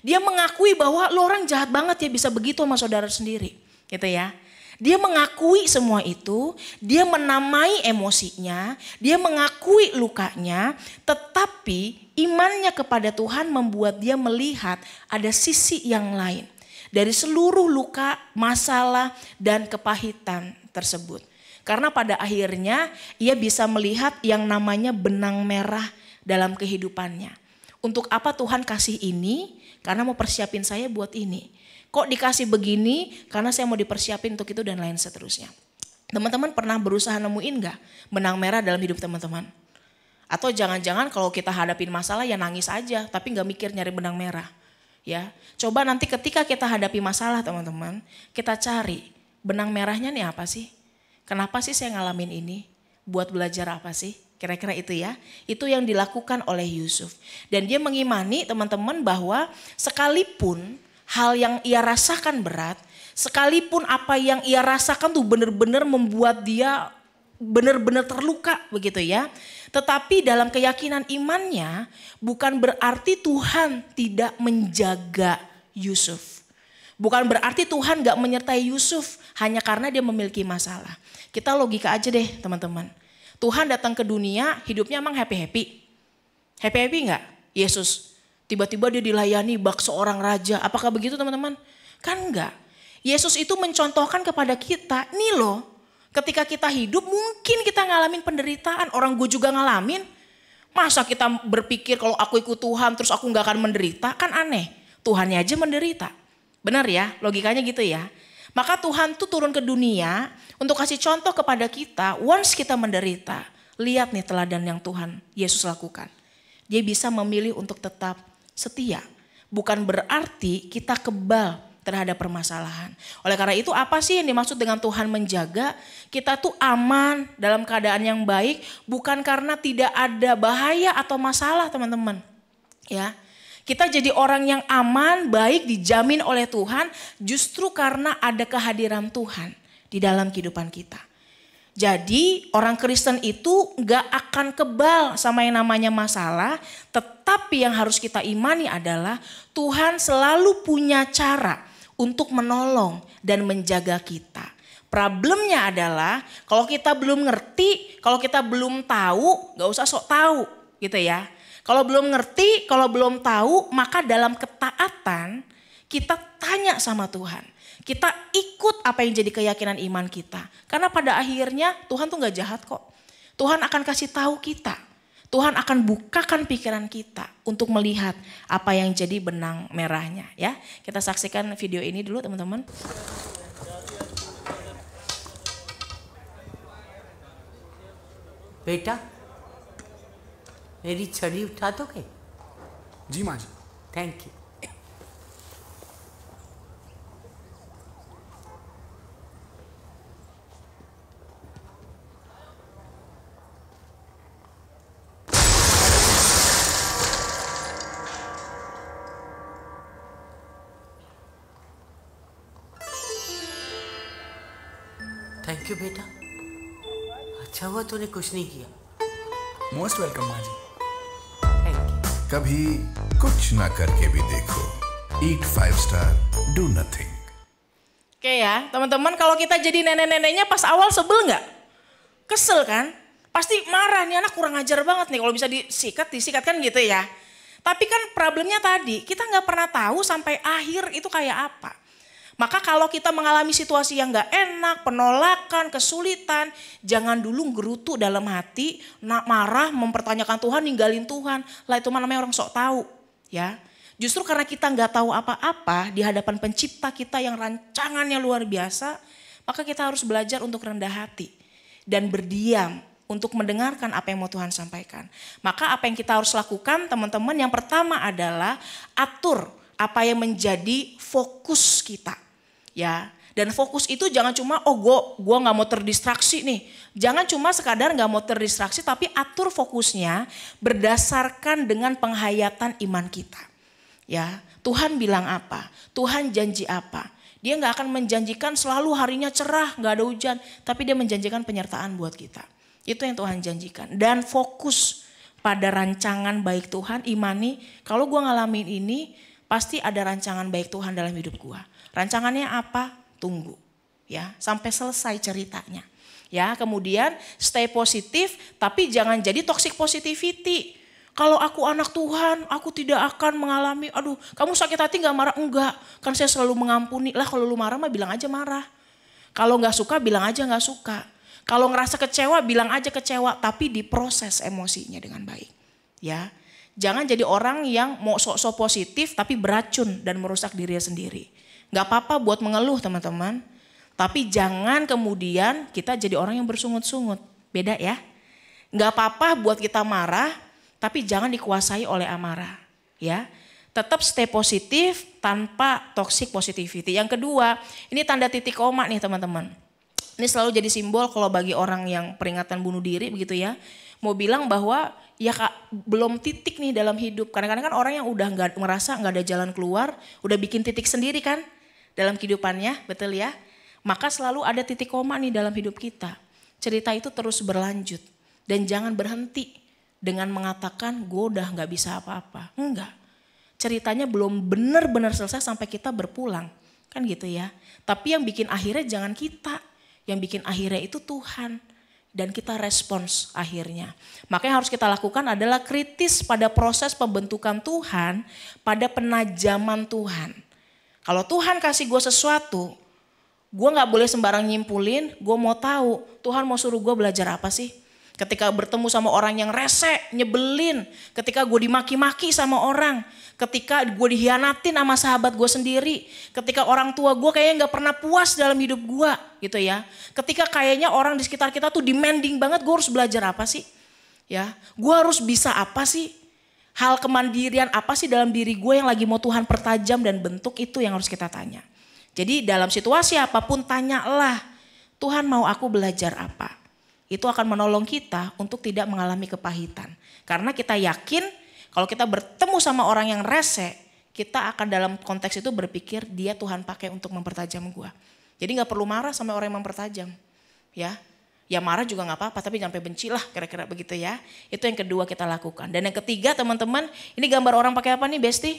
Dia mengakui bahwa lo orang jahat banget ya bisa begitu sama saudara sendiri. Gitu ya. Dia mengakui semua itu, dia menamai emosinya, dia mengakui lukanya, tetapi imannya kepada Tuhan membuat dia melihat ada sisi yang lain dari seluruh luka, masalah, dan kepahitan tersebut. Karena pada akhirnya ia bisa melihat yang namanya benang merah dalam kehidupannya. Untuk apa Tuhan kasih ini? Karena mau persiapin saya buat ini. Kok dikasih begini? Karena saya mau dipersiapin untuk itu dan lain seterusnya. Teman-teman pernah berusaha nemuin gak benang merah dalam hidup teman-teman? Atau jangan-jangan kalau kita hadapin masalah ya nangis aja tapi gak mikir nyari benang merah. Ya, coba nanti ketika kita hadapi masalah teman-teman, kita cari benang merahnya nih apa sih? Kenapa sih saya ngalamin ini? Buat belajar apa sih? Kira-kira itu ya. Itu yang dilakukan oleh Yusuf. Dan dia mengimani teman-teman bahwa sekalipun hal yang ia rasakan berat, sekalipun apa yang ia rasakan tuh benar-benar membuat dia benar-benar terluka begitu ya. Tetapi dalam keyakinan imannya bukan berarti Tuhan tidak menjaga Yusuf. Bukan berarti Tuhan gak menyertai Yusuf hanya karena dia memiliki masalah. Kita logika aja deh teman-teman. Tuhan datang ke dunia, hidupnya emang happy-happy? Happy-happy enggak? Yesus, tiba-tiba dia dilayani bak seorang raja. Apakah begitu teman-teman? Kan enggak. Yesus itu mencontohkan kepada kita, nih loh, ketika kita hidup mungkin kita ngalamin penderitaan. Orang gue juga ngalamin. Masa kita berpikir kalau aku ikut Tuhan terus aku gak akan menderita? Kan aneh. Tuhannya aja menderita. Benar ya? Logikanya gitu ya. Maka Tuhan tuh turun ke dunia untuk kasih contoh kepada kita. Once kita menderita, lihat nih teladan yang Tuhan Yesus lakukan. Dia bisa memilih untuk tetap setia. Bukan berarti kita kebal terhadap permasalahan. Oleh karena itu apa sih yang dimaksud dengan Tuhan menjaga? Kita tuh aman dalam keadaan yang baik bukan karena tidak ada bahaya atau masalah teman-teman. Ya, kita jadi orang yang aman, baik, dijamin oleh Tuhan justru karena ada kehadiran Tuhan di dalam kehidupan kita. Jadi orang Kristen itu gak akan kebal sama yang namanya masalah. Tetapi yang harus kita imani adalah Tuhan selalu punya cara untuk menolong dan menjaga kita. Problemnya adalah kalau kita belum ngerti, kalau kita belum tahu, gak usah sok tahu gitu ya. Kalau belum ngerti, kalau belum tahu, maka dalam ketaatan kita tanya sama Tuhan. Kita ikut apa yang jadi keyakinan iman kita. Karena pada akhirnya Tuhan tuh gak jahat kok. Tuhan akan kasih tahu kita. Tuhan akan bukakan pikiran kita untuk melihat apa yang jadi benang merahnya ya. Kita saksikan video ini dulu teman-teman. बेटा मेरी छड़ी उठा दोगे? जी माँ जी। Thank you. Thank you बेटा, अच्छा हुआ तूने कुछ नहीं किया। मोस्ट वेलकम माँ जी। Thank you. कभी कुछ ना करके भी देखो। Eat 5 star, do nothing. Oke ya, teman-teman kalau kita jadi nenek-neneknya pas awal sebel nggak? Kesel kan? Pasti marah nih anak kurang ajar banget nih kalau bisa disikat kan gitu ya. Tapi kan problemnya tadi kita nggak pernah tahu sampai akhir itu kayak apa. Maka kalau kita mengalami situasi yang gak enak, penolakan, kesulitan, jangan dulu gerutu dalam hati, marah, mempertanyakan Tuhan, ninggalin Tuhan. Lah itu namanya orang sok tahu, ya. Justru karena kita gak tahu apa-apa di hadapan pencipta kita yang rancangannya luar biasa, maka kita harus belajar untuk rendah hati dan berdiam untuk mendengarkan apa yang mau Tuhan sampaikan. Maka apa yang kita harus lakukan teman-teman, yang pertama adalah atur apa yang menjadi fokus kita. Ya, dan fokus itu jangan cuma gua nggak mau terdistraksi nih. Jangan cuma sekadar nggak mau terdistraksi, tapi atur fokusnya berdasarkan dengan penghayatan iman kita. Ya, Tuhan bilang apa? Tuhan janji apa? Dia nggak akan menjanjikan selalu harinya cerah, nggak ada hujan, tapi dia menjanjikan penyertaan buat kita. Itu yang Tuhan janjikan. Dan fokus pada rancangan baik Tuhan, imani kalau gua ngalamin ini pasti ada rancangan baik Tuhan dalam hidup gua. Rancangannya apa? Tunggu ya sampai selesai ceritanya. Ya, kemudian stay positif tapi jangan jadi toxic positivity. Kalau aku anak Tuhan, aku tidak akan mengalami, kamu sakit hati gak marah? Enggak, kan saya selalu mengampuni. Lah kalau lu marah mah bilang aja marah. Kalau gak suka bilang aja gak suka. Kalau ngerasa kecewa bilang aja kecewa, tapi diproses emosinya dengan baik. Ya, jangan jadi orang yang mau sok-sok positif tapi beracun dan merusak dirinya sendiri. Gak apa-apa buat mengeluh teman-teman. Tapi jangan kemudian kita jadi orang yang bersungut-sungut. Beda ya. Gak apa-apa buat kita marah. Tapi jangan dikuasai oleh amarah. Ya. Tetap stay positif tanpa toxic positivity. Yang kedua, ini tanda titik koma nih teman-teman. Ini selalu jadi simbol kalau bagi orang yang peringatan bunuh diri begitu ya. Mau bilang bahwa ya belum titik nih dalam hidup. Kadang-kadang kan orang yang udah merasa gak ada jalan keluar. Udah bikin titik sendiri kan. Dalam kehidupannya, betul ya. Maka selalu ada titik koma nih dalam hidup kita. Cerita itu terus berlanjut. Dan jangan berhenti dengan mengatakan gue udah gak bisa apa-apa. Enggak. Ceritanya belum benar-benar selesai sampai kita berpulang. Kan gitu ya. Tapi yang bikin akhirnya jangan kita. Yang bikin akhirnya itu Tuhan. dan kita respons akhirnya. Maka yang harus kita lakukan adalah kritis pada proses pembentukan Tuhan, pada penajaman Tuhan. Kalau Tuhan kasih gue sesuatu, gue gak boleh sembarang nyimpulin, gue mau tahu Tuhan mau suruh gue belajar apa sih. Ketika bertemu sama orang yang rese, nyebelin, ketika gue dimaki-maki sama orang, ketika gue dihianatin sama sahabat gue sendiri, ketika orang tua gue kayaknya gak pernah puas dalam hidup gue gitu ya. Ketika kayaknya orang di sekitar kita tuh demanding banget, gue harus belajar apa sih? Ya, gue harus bisa apa sih? Hal kemandirian apa sih dalam diri gue yang lagi mau Tuhan pertajam dan bentuk, itu yang harus kita tanya. Jadi dalam situasi apapun tanyalah, Tuhan mau aku belajar apa? Itu akan menolong kita untuk tidak mengalami kepahitan. Karena kita yakin kalau kita bertemu sama orang yang rese, kita akan dalam konteks itu berpikir dia Tuhan pakai untuk mempertajam gua. Jadi gak perlu marah sama orang yang mempertajam. Ya marah juga gak apa-apa, tapi jangan sampai benci lah, kira-kira begitu ya. Itu yang kedua kita lakukan. Dan yang ketiga teman-teman, ini gambar orang pakai apa nih Besti?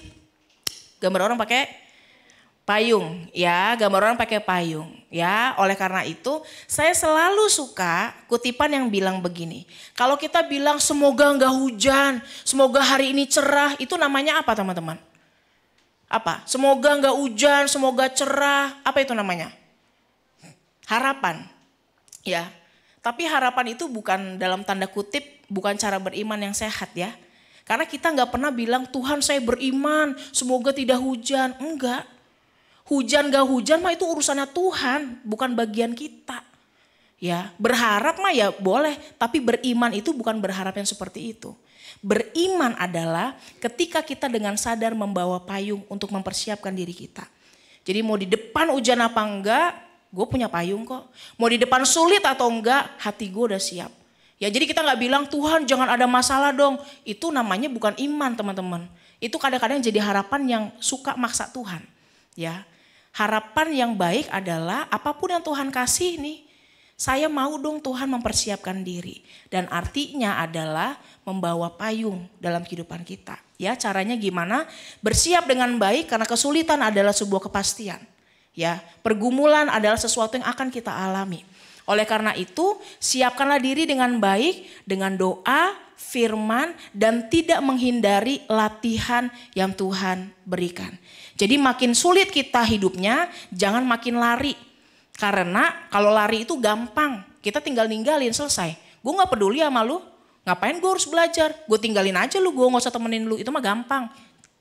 Gambar orang pakai payung, ya, gambar orang pakai payung, ya. Oleh karena itu, saya selalu suka kutipan yang bilang begini. Kalau kita bilang semoga enggak hujan, semoga hari ini cerah, itu namanya apa teman-teman? Apa? Semoga enggak hujan, semoga cerah, apa itu namanya? Harapan, ya. Tapi harapan itu bukan dalam tanda kutip, bukan cara beriman yang sehat ya. Karena kita enggak pernah bilang Tuhan saya beriman, semoga tidak hujan, enggak. Hujan gak hujan mah itu urusannya Tuhan, bukan bagian kita. Ya, berharap mah ya boleh, tapi beriman itu bukan berharap yang seperti itu. Beriman adalah ketika kita dengan sadar membawa payung untuk mempersiapkan diri kita. Jadi mau di depan hujan apa enggak, gue punya payung kok. Mau di depan sulit atau enggak, hati gue udah siap. Ya jadi kita gak bilang Tuhan jangan ada masalah dong. Itu namanya bukan iman teman-teman. Itu kadang-kadang jadi harapan yang suka maksa Tuhan. Ya. Harapan yang baik adalah apapun yang Tuhan kasih nih, saya mau dong Tuhan mempersiapkan diri. Dan artinya adalah membawa payung dalam kehidupan kita. Ya, caranya gimana? Bersiap dengan baik karena kesulitan adalah sebuah kepastian. Ya, pergumulan adalah sesuatu yang akan kita alami. Oleh karena itu, siapkanlah diri dengan baik dengan doa, firman, dan tidak menghindari latihan yang Tuhan berikan. Jadi makin sulit kita hidupnya, jangan makin lari. Karena kalau lari itu gampang, kita tinggal ninggalin selesai. Gue gak peduli sama lu, ngapain gue harus belajar? Gue tinggalin aja lu, gue gak usah temenin lu, itu mah gampang.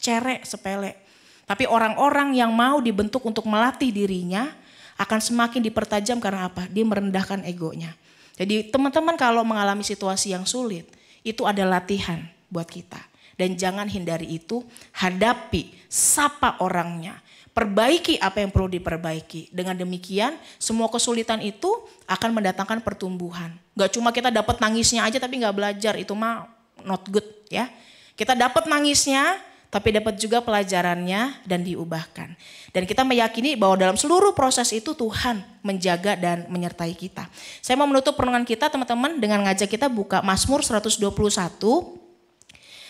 Cerek, sepele. Tapi orang-orang yang mau dibentuk untuk melatih dirinya akan semakin dipertajam karena apa? Dia merendahkan egonya. Jadi teman-teman kalau mengalami situasi yang sulit, itu ada latihan buat kita. Dan jangan hindari itu, hadapi, sapa orangnya. Perbaiki apa yang perlu diperbaiki. Dengan demikian semua kesulitan itu akan mendatangkan pertumbuhan. Gak cuma kita dapat nangisnya aja tapi gak belajar, itu mah not good ya. Kita dapat nangisnya tapi dapat juga pelajarannya dan diubahkan. Dan kita meyakini bahwa dalam seluruh proses itu Tuhan menjaga dan menyertai kita. Saya mau menutup renungan kita teman-teman dengan ngajak kita buka Mazmur 121.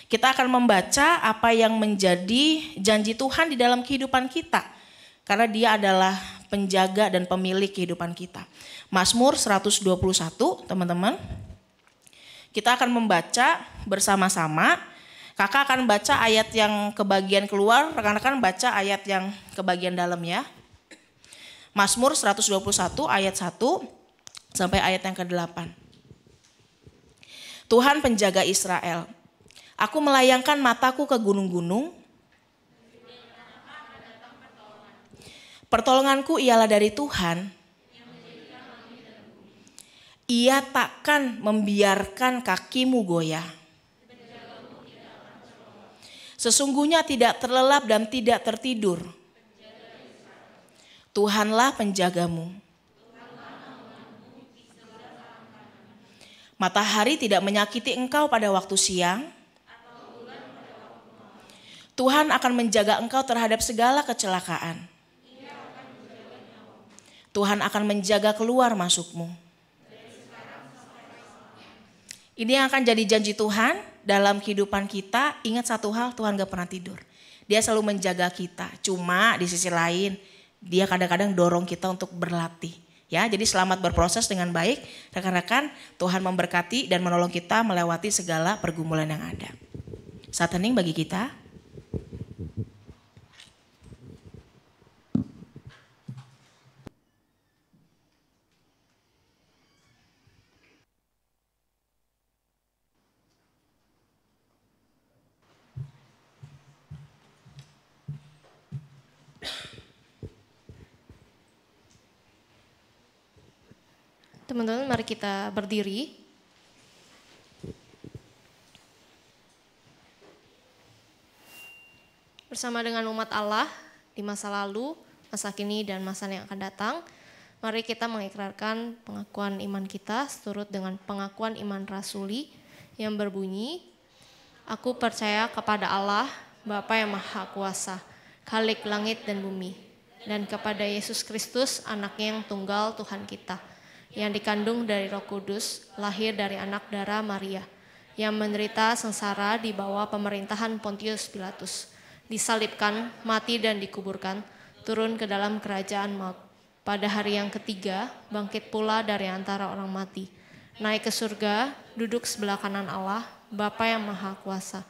Kita akan membaca apa yang menjadi janji Tuhan di dalam kehidupan kita. Karena dia adalah penjaga dan pemilik kehidupan kita. Mazmur 121 teman-teman. Kita akan membaca bersama-sama. Kakak akan baca ayat yang kebagian keluar, rekan-rekan baca ayat yang kebagian dalam ya. Mazmur 121 ayat 1 sampai ayat yang ke-8. Tuhan penjaga Israel. Aku melayangkan mataku ke gunung-gunung. Pertolonganku ialah dari Tuhan. Ia takkan membiarkan kakimu goyah. Sesungguhnya tidak terlelap dan tidak tertidur. Tuhanlah penjagamu. Matahari tidak menyakiti engkau pada waktu siang. Tuhan akan menjaga engkau terhadap segala kecelakaan. Tuhan akan menjaga keluar masukmu. Ini yang akan jadi janji Tuhan dalam kehidupan kita. Ingat satu hal, Tuhan gak pernah tidur. Dia selalu menjaga kita. Cuma di sisi lain, dia kadang-kadang dorong kita untuk berlatih. Ya, jadi selamat berproses dengan baik. Rekan-rekan, Tuhan memberkati dan menolong kita melewati segala pergumulan yang ada. Saat hening bagi kita. Teman-teman, mari kita berdiri. Bersama dengan umat Allah di masa lalu, masa kini, dan masa yang akan datang, mari kita mengikrarkan pengakuan iman kita seturut dengan pengakuan iman rasuli yang berbunyi, Aku percaya kepada Allah, Bapa yang Maha Kuasa, Khalik langit dan bumi, dan kepada Yesus Kristus, anaknya yang tunggal Tuhan kita, yang dikandung dari Roh Kudus, lahir dari anak darah Maria, yang menderita sengsara di bawah pemerintahan Pontius Pilatus, disalibkan, mati dan dikuburkan, turun ke dalam kerajaan maut. Pada hari yang ketiga, bangkit pula dari antara orang mati, naik ke surga, duduk sebelah kanan Allah, Bapa yang Maha Kuasa,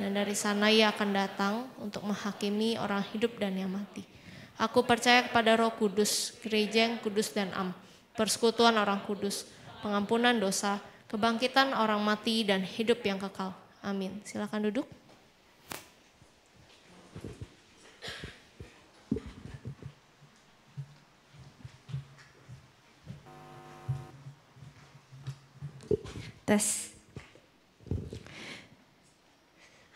dan dari sana Ia akan datang untuk menghakimi orang hidup dan yang mati. Aku percaya kepada Roh Kudus, gereja yang kudus dan am, persekutuan orang kudus, pengampunan dosa, kebangkitan orang mati, dan hidup yang kekal. Amin. Silakan duduk. Tes.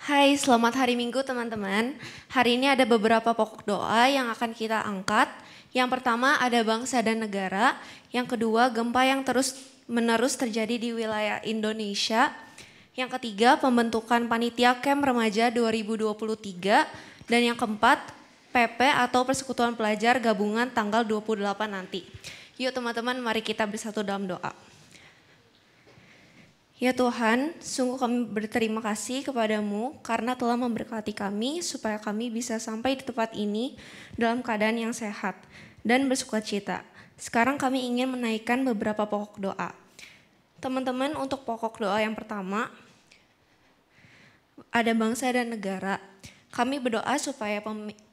Hai, selamat hari Minggu teman-teman. Hari ini ada beberapa pokok doa yang akan kita angkat. Yang pertama ada bangsa dan negara. Yang kedua gempa yang terus-menerus terjadi di wilayah Indonesia. Yang ketiga pembentukan panitia camp remaja 2023. Dan yang keempat PP atau Persekutuan Pelajar Gabungan tanggal 28 nanti. Yuk teman-teman, mari kita bersatu dalam doa. Ya Tuhan, sungguh kami berterima kasih kepadamu karena telah memberkati kami supaya kami bisa sampai di tempat ini dalam keadaan yang sehat dan bersukacita. Sekarang kami ingin menaikkan beberapa pokok doa. Teman-teman, untuk pokok doa yang pertama, ada bangsa dan negara. Kami berdoa supaya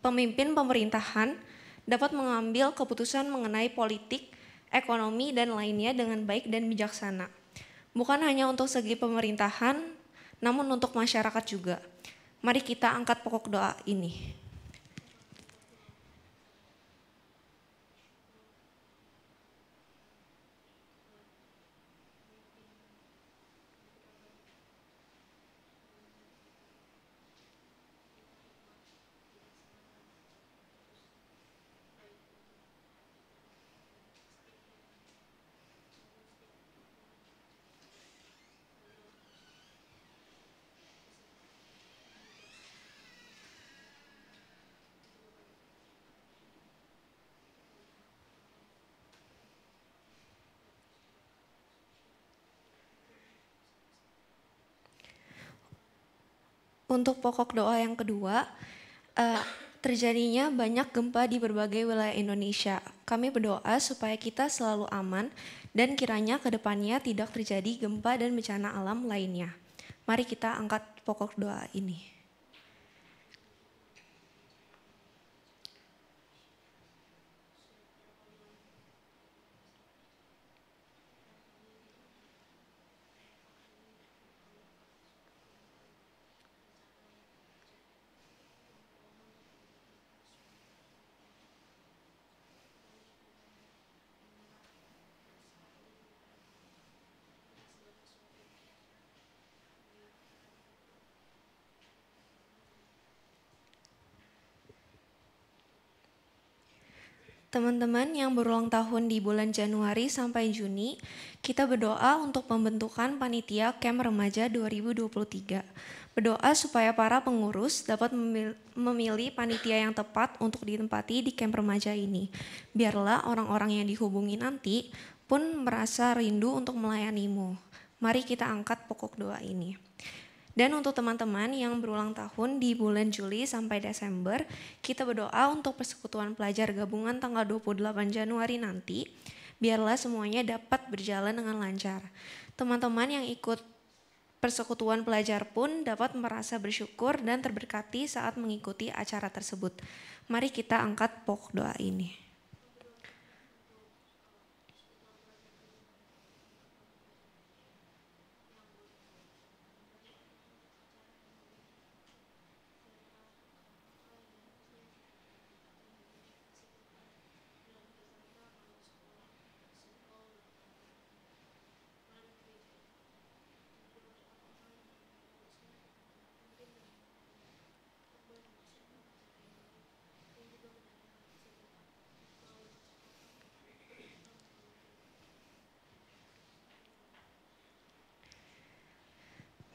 pemimpin pemerintahan dapat mengambil keputusan mengenai politik, ekonomi, dan lainnya dengan baik dan bijaksana. Bukan hanya untuk segi pemerintahan, namun untuk masyarakat juga. Mari kita angkat pokok doa ini. Untuk pokok doa yang kedua, terjadinya banyak gempa di berbagai wilayah Indonesia. Kami berdoa supaya kita selalu aman dan kiranya ke depannya tidak terjadi gempa dan bencana alam lainnya. Mari kita angkat pokok doa ini. Teman-teman yang berulang tahun di bulan Januari sampai Juni, kita berdoa untuk pembentukan panitia camp remaja 2023. Berdoa supaya para pengurus dapat memilih panitia yang tepat untuk ditempati di camp remaja ini. Biarlah orang-orang yang dihubungi nanti pun merasa rindu untuk melayanimu. Mari kita angkat pokok doa ini. Dan untuk teman-teman yang berulang tahun di bulan Juli sampai Desember, kita berdoa untuk Persekutuan Pelajar Gabungan tanggal 28 Januari nanti. Biarlah semuanya dapat berjalan dengan lancar. Teman-teman yang ikut persekutuan pelajar pun dapat merasa bersyukur dan terberkati saat mengikuti acara tersebut. Mari kita angkat pokok doa ini.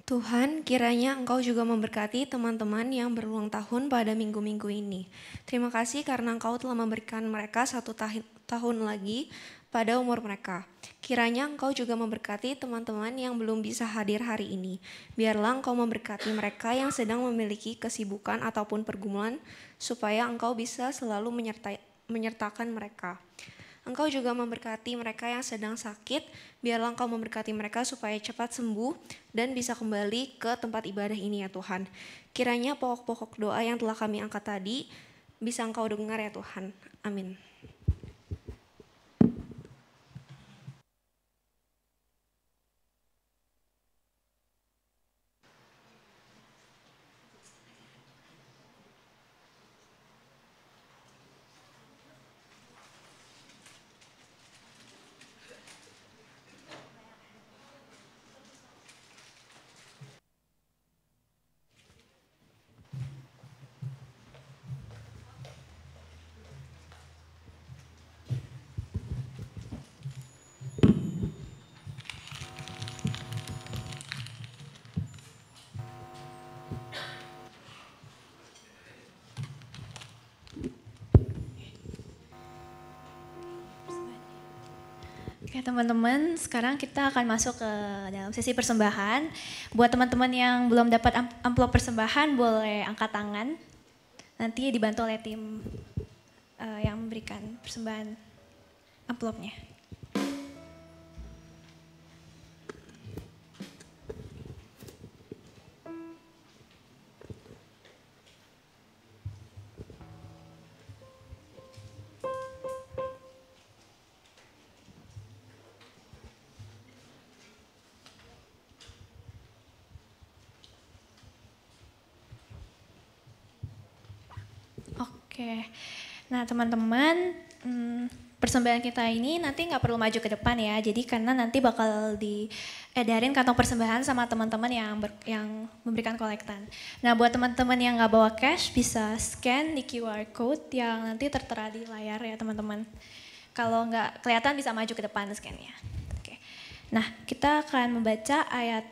Tuhan, kiranya Engkau juga memberkati teman-teman yang berulang tahun pada minggu-minggu ini. Terima kasih karena Engkau telah memberikan mereka 1 tahun lagi pada umur mereka. Kiranya Engkau juga memberkati teman-teman yang belum bisa hadir hari ini. Biarlah Engkau memberkati mereka yang sedang memiliki kesibukan ataupun pergumulan, supaya Engkau bisa selalu menyertakan mereka. Engkau juga memberkati mereka yang sedang sakit, biarlah Engkau memberkati mereka supaya cepat sembuh dan bisa kembali ke tempat ibadah ini ya Tuhan. Kiranya pokok-pokok doa yang telah kami angkat tadi bisa Engkau dengar ya Tuhan. Amin. Oke teman-teman, sekarang kita akan masuk ke dalam sesi persembahan. Buat teman-teman yang belum dapat amplop persembahan, boleh angkat tangan. Nanti dibantu oleh tim yang memberikan persembahan amplopnya. Oke, nah teman-teman, persembahan kita ini nanti nggak perlu maju ke depan ya, jadi karena nanti bakal diedarin kantong persembahan sama teman-teman yang memberikan kolektan. Nah buat teman-teman yang nggak bawa cash bisa scan di QR code yang nanti tertera di layar ya teman-teman. Kalau nggak kelihatan bisa maju ke depan scan-nya. Oke. Nah kita akan membaca ayat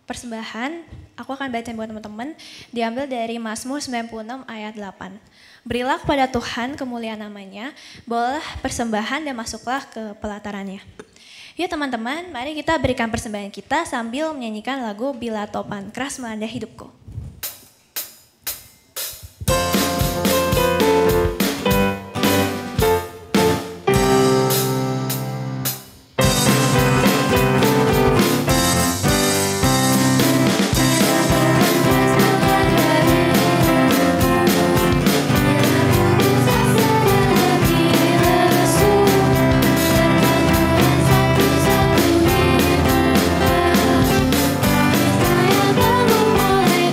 persembahan, aku akan baca buat teman-teman, diambil dari Mazmur 96 ayat 8. Berilah kepada Tuhan kemuliaan namanya, bawalah persembahan dan masuklah ke pelatarannya. Yuk teman-teman, mari kita berikan persembahan kita sambil menyanyikan lagu Bila Topan Keras Melanda Hidupku. Saya belum mulai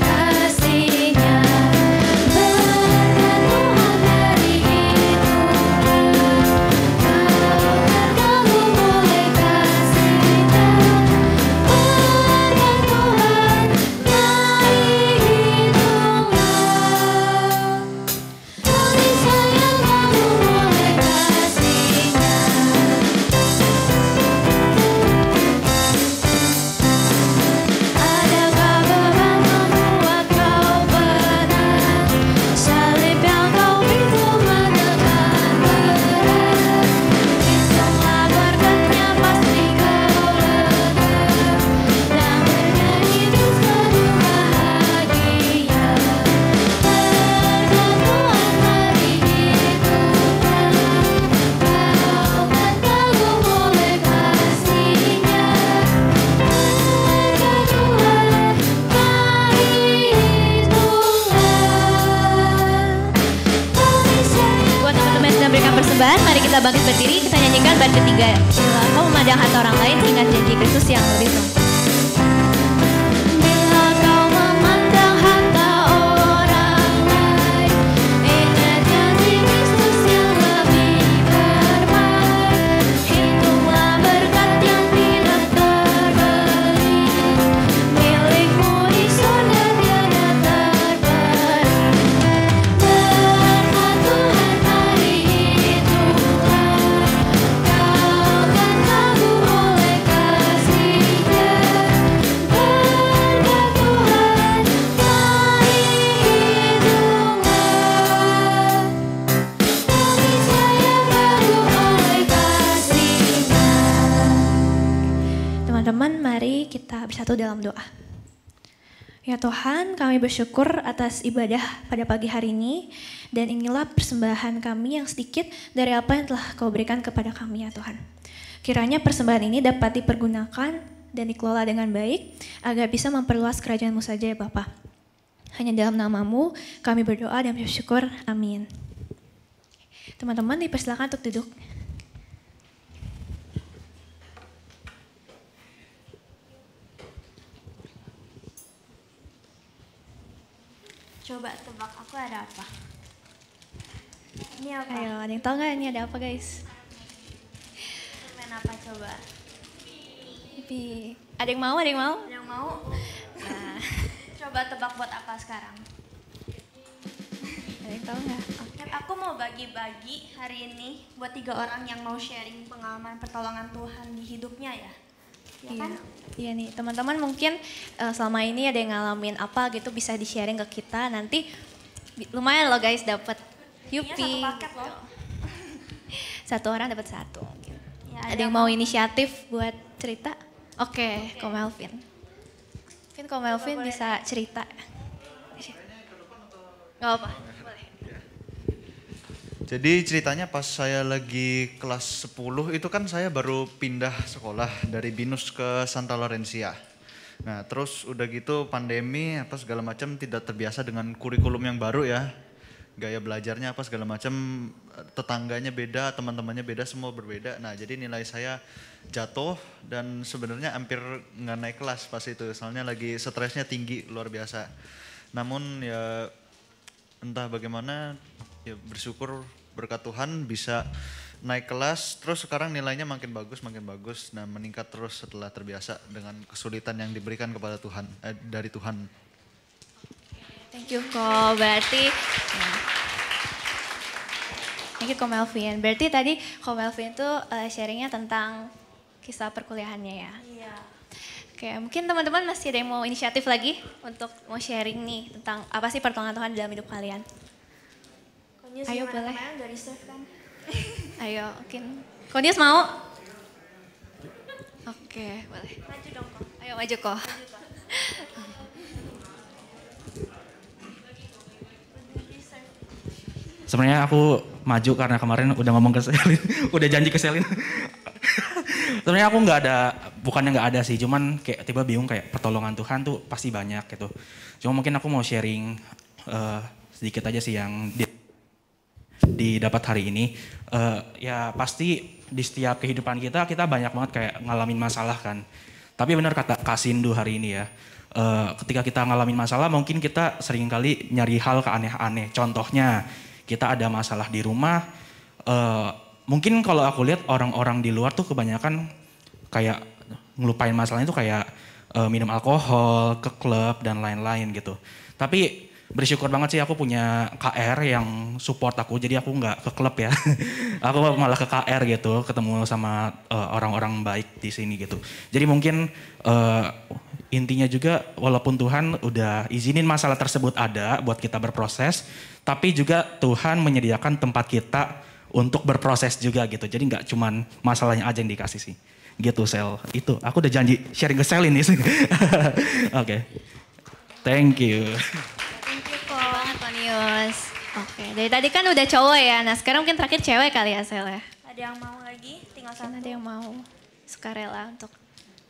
bangkit berdiri, kita nyanyikan bait ketiga. Bila kau memandang harta orang lain, ingat janji Kristus yang lebih sempurna. Bila kau memandang harta orang lain, ingat janji Kristus yang lebih berbaik. Hitunglah berkat yang tidak terbeli, milikmu di surga tiada terbaik. Berkat Tuhan hari hitunglah, kau kan kagum oleh kasih-Nya. Berkat Tuhan hari hitunglah, kami sayang kagum oleh kasih-Nya. Teman-teman, mari kita bersatu dalam doa. Ya Tuhan, kami bersyukur atas ibadah pada pagi hari ini, dan inilah persembahan kami yang sedikit dari apa yang telah Kau berikan kepada kami ya Tuhan. Kiranya persembahan ini dapat dipergunakan dan dikelola dengan baik, agar bisa memperluas kerajaan-Mu saja ya Bapa. Hanya dalam nama-Mu kami berdoa dan bersyukur, amin. Teman-teman dipersilakan untuk duduk. Coba tebak aku ada apa? Ini apa? Ayo, ada yang tahu nggak ini ada apa guys? Main apa coba? Ada yang mau? Ada yang mau? Ada yang mau? Nah, coba tebak buat apa sekarang? Ada yang tahu nggak? Kan aku mau bagi-bagi hari ini buat 3 orang yang mau sharing pengalaman pertolongan Tuhan di hidupnya ya. Ya Iya. kan? Iya nih, teman-teman mungkin selama ini ada yang ngalamin apa gitu bisa di-sharing ke kita. Nanti lumayan loh guys dapat Yupi. Satu paket loh. Satu orang dapat satu. Ya, Ada yang mau inisiatif buat cerita? Oke, Ko Melvin. Mungkin Ko Melvin bisa cerita. Gak apa, boleh. Jadi ceritanya pas saya lagi kelas 10 itu kan saya baru pindah sekolah dari Binus ke Santa Laurencia. Nah terus udah gitu pandemi apa segala macam tidak terbiasa dengan kurikulum yang baru ya. Gaya belajarnya apa segala macam, tetangganya beda, teman-temannya beda, semua berbeda. Nah jadi nilai saya jatuh dan sebenarnya hampir nggak naik kelas pas itu. Soalnya lagi stresnya tinggi luar biasa. Namun ya entah bagaimana ya bersyukur berkat Tuhan bisa naik kelas, terus sekarang nilainya makin bagus, nah meningkat terus setelah terbiasa dengan kesulitan yang diberikan kepada Tuhan, dari Tuhan. Thank you Ko, berarti thank you Ko Melvin. Berarti tadi Ko Melvin tuh sharingnya tentang kisah perkuliahannya ya. Iya. Oke, mungkin teman-teman masih ada yang mau inisiatif lagi untuk mau sharing nih tentang apa sih pertolongan Tuhan dalam hidup kalian? Ayo boleh. Kemarin udah di-save kan? Ayo, mungkin. Konius mau? Oke, boleh. Maju dong kok. Ayo maju kok. Sebenarnya aku maju karena kemarin udah ngomong ke Selin, udah janji ke Selin. Sebenarnya aku bukannya nggak ada sih, cuman kayak tiba bingung kayak pertolongan Tuhan tuh pasti banyak gitu. Cuma mungkin aku mau sharing sedikit aja sih yang didapat hari ini. Ya pasti di setiap kehidupan kita banyak banget kayak ngalamin masalah kan. Tapi benar kata Kak Sindu hari ini ya, ketika kita ngalamin masalah mungkin kita seringkali nyari hal ke aneh-aneh. Contohnya kita ada masalah di rumah, mungkin kalau aku lihat orang-orang di luar tuh kebanyakan kayak ngelupain masalahnya tuh kayak minum alkohol, ke klub dan lain-lain gitu. Tapi bersyukur banget sih aku punya KR yang support aku, jadi aku nggak ke klub ya. Aku malah ke KR gitu, ketemu sama orang-orang baik di sini gitu. Jadi mungkin intinya juga walaupun Tuhan udah izinin masalah tersebut ada buat kita berproses, tapi juga Tuhan menyediakan tempat kita untuk berproses juga gitu. Jadi nggak cuman masalahnya aja yang dikasih sih. Gitu Sel, itu aku udah janji sharing ke Sel ini sih. Oke. Thank you. Antonius. Oke, dari tadi kan udah cowok ya. Nah sekarang mungkin terakhir cewek kali ya Sel ya. Ada yang mau lagi? Tinggal satu. Ada yang mau sukarela untuk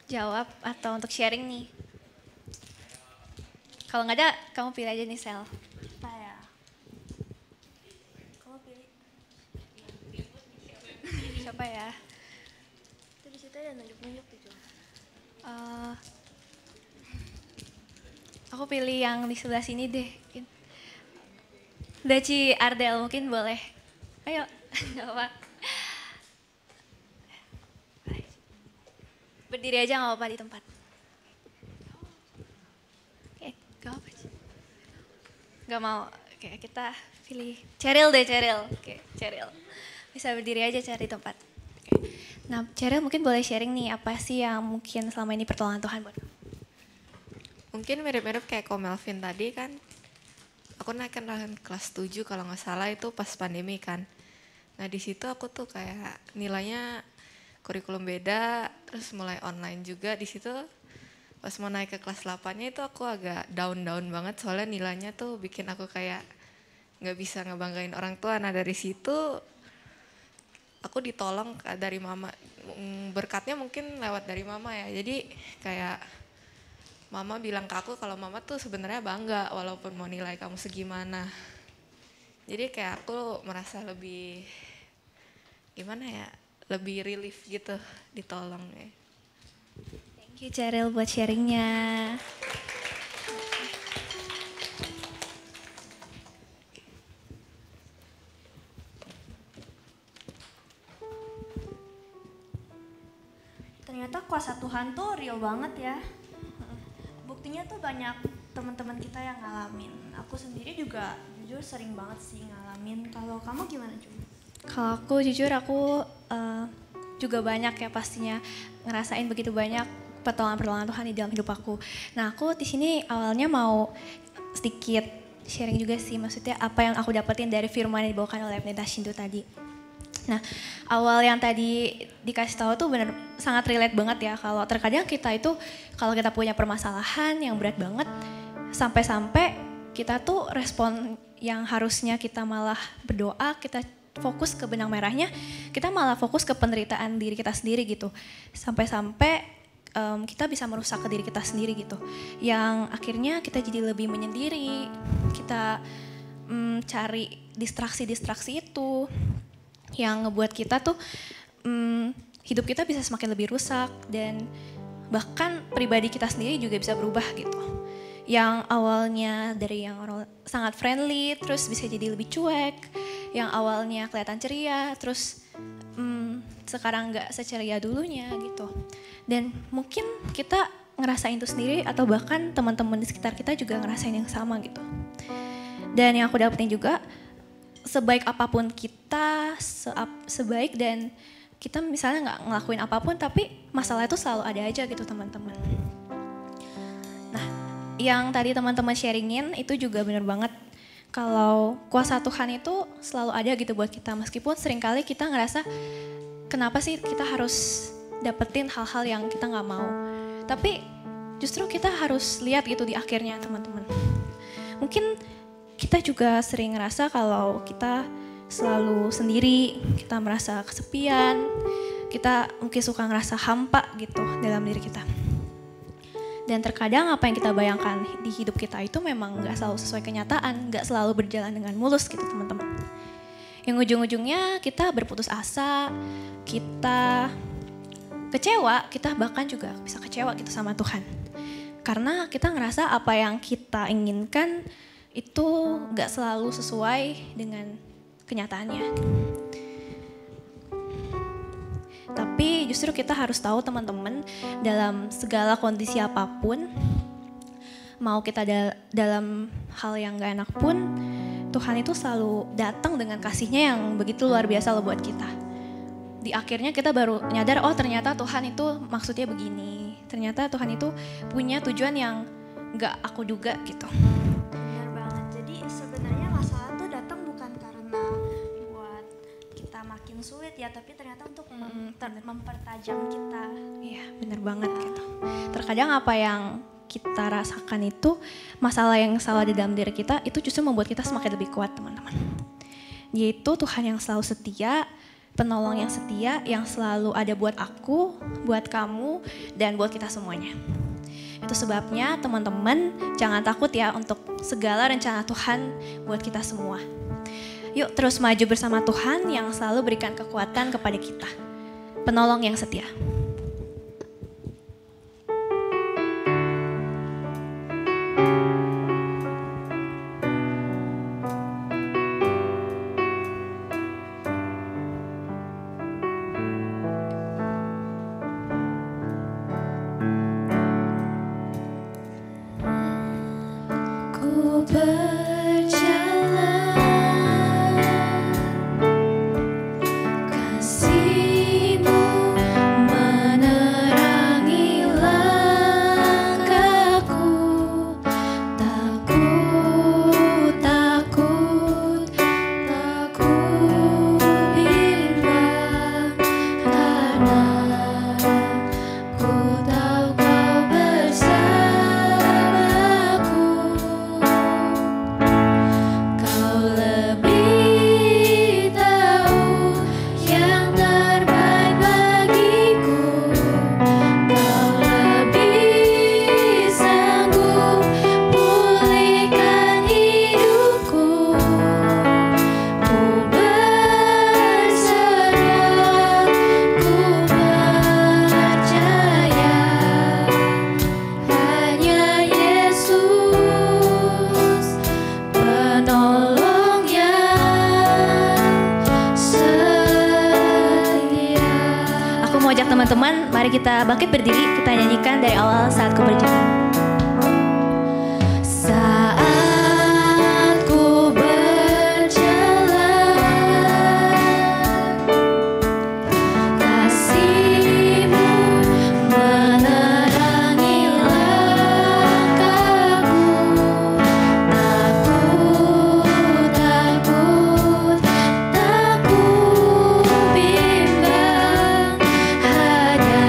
jawab atau untuk sharing nih. Kalau nggak ada, kamu pilih aja nih Sel. Apa ya? Kamu pilih. apa ya? Itu di situ ada nunjuk-nunjuk tuh. Aku pilih yang di sebelah sini deh. Daci Ardel mungkin boleh. Ayo, nggak apa. Berdiri aja nggak apa-apa di tempat. Oke, nggak apa. Nggak mau. Oke, kita pilih Cheryl deh, Cheryl. Oke, Cheryl. Bisa berdiri aja cari tempat. Oke. Nah, Cheryl mungkin boleh sharing nih apa sih yang mungkin selama ini pertolongan Tuhan buat kamu? Mungkin mirip-mirip kayak Ko Melvin tadi kan. Aku naik kan kelas 7 kalau nggak salah itu pas pandemi kan. Nah di situ aku tuh kayak nilainya kurikulum beda, terus mulai online juga di situ. Pas mau naik ke kelas 8-nya itu aku agak down banget soalnya nilainya tuh bikin aku kayak nggak bisa ngebanggain orang tua. Nah dari situ aku ditolong dari mama, berkatnya mungkin lewat dari mama ya. Jadi kayak mama bilang ke aku kalau mama tuh sebenarnya bangga walaupun mau nilai kamu segimana. Jadi kayak aku merasa lebih gimana ya, lebih relief gitu ditolong ya. Thank you Cheryl buat sharingnya. Ternyata kuasa Tuhan tuh real banget ya. Buktinya tuh banyak teman-teman kita yang ngalamin. Aku sendiri juga jujur sering banget sih ngalamin. Kalau kamu gimana Jum? Kalau aku jujur aku juga banyak ya pastinya ngerasain begitu banyak pertolongan Tuhan di dalam hidup aku. Nah aku di sini awalnya mau sedikit sharing juga sih, maksudnya apa yang aku dapetin dari firman yang dibawakan oleh Pendeta Shindu tadi. Nah awal yang tadi dikasih tahu tuh benar sangat relate banget ya, kalau terkadang kita itu kalau kita punya permasalahan yang berat banget sampai-sampai kita tuh respon yang harusnya kita malah berdoa, kita fokus ke benang merahnya, kita malah fokus ke penderitaan diri kita sendiri gitu. Sampai-sampai kita bisa merusak ke diri kita sendiri gitu. Yang akhirnya kita jadi lebih menyendiri, kita cari distraksi-distraksi itu yang ngebuat kita tuh hidup kita bisa semakin lebih rusak dan bahkan pribadi kita sendiri juga bisa berubah gitu. Yang awalnya dari yang orang sangat friendly terus bisa jadi lebih cuek, yang awalnya kelihatan ceria terus sekarang nggak seceria dulunya gitu. Dan mungkin kita ngerasain itu sendiri atau bahkan teman-teman di sekitar kita juga ngerasain yang sama gitu. Dan yang aku dapetin juga, sebaik apapun kita, sebaik dan kita misalnya nggak ngelakuin apapun tapi masalah itu selalu ada aja gitu teman-teman. Nah yang tadi teman-teman sharingin itu juga benar banget. Kalau kuasa Tuhan itu selalu ada gitu buat kita, meskipun seringkali kita ngerasa kenapa sih kita harus dapetin hal-hal yang kita nggak mau. Tapi justru kita harus lihat gitu di akhirnya teman-teman. Mungkin kita juga sering ngerasa kalau kita selalu sendiri, kita merasa kesepian, kita mungkin suka ngerasa hampa gitu dalam diri kita. Dan terkadang apa yang kita bayangkan di hidup kita itu memang gak selalu sesuai kenyataan, gak selalu berjalan dengan mulus gitu teman-teman. Yang ujung-ujungnya kita berputus asa, kita kecewa, kita bahkan juga bisa kecewa gitu sama Tuhan. Karena kita ngerasa apa yang kita inginkan itu gak selalu sesuai dengan kenyataannya. Tapi justru kita harus tahu teman-teman, dalam segala kondisi apapun, mau kita dalam hal yang gak enak pun, Tuhan itu selalu datang dengan kasihnya yang begitu luar biasa loh buat kita. Di akhirnya kita baru nyadar, oh ternyata Tuhan itu maksudnya begini. Ternyata Tuhan itu punya tujuan yang gak aku duga gitu. Benar banget, jadi sebenarnya masalah tuh datang bukan karena buat kita makin sulit ya, tapi ternyata untuk mempertajam kita. Iya benar banget gitu. Terkadang apa yang kita rasakan itu, masalah yang salah di dalam diri kita itu justru membuat kita semakin lebih kuat teman-teman. Yaitu Tuhan yang selalu setia, penolong yang setia, yang selalu ada buat aku, buat kamu, dan buat kita semuanya. Itu sebabnya teman-teman jangan takut ya untuk segala rencana Tuhan buat kita semua. Yuk terus maju bersama Tuhan yang selalu berikan kekuatan kepada kita. penolong yang setia. Ku berjalan, kasih-Mu menerangi langkahku. Takut, takut, takut bimbang, karena ku tahu Kau bersamaku. Kau lebih tahu yang terbaik bagiku. Kau lebih sanggup pulihkan hidupku. Ku berserah, ku percaya hanya Yesus penolong yang setia. Aku mau ajak teman-teman, mari kita bangkit berdiri, kita nyanyikan dari awal Saat Ku Berjalan. Saat ku berjalan, kasih-Mu menerangi langkahku. Takut, takut, takut bimbang, hanya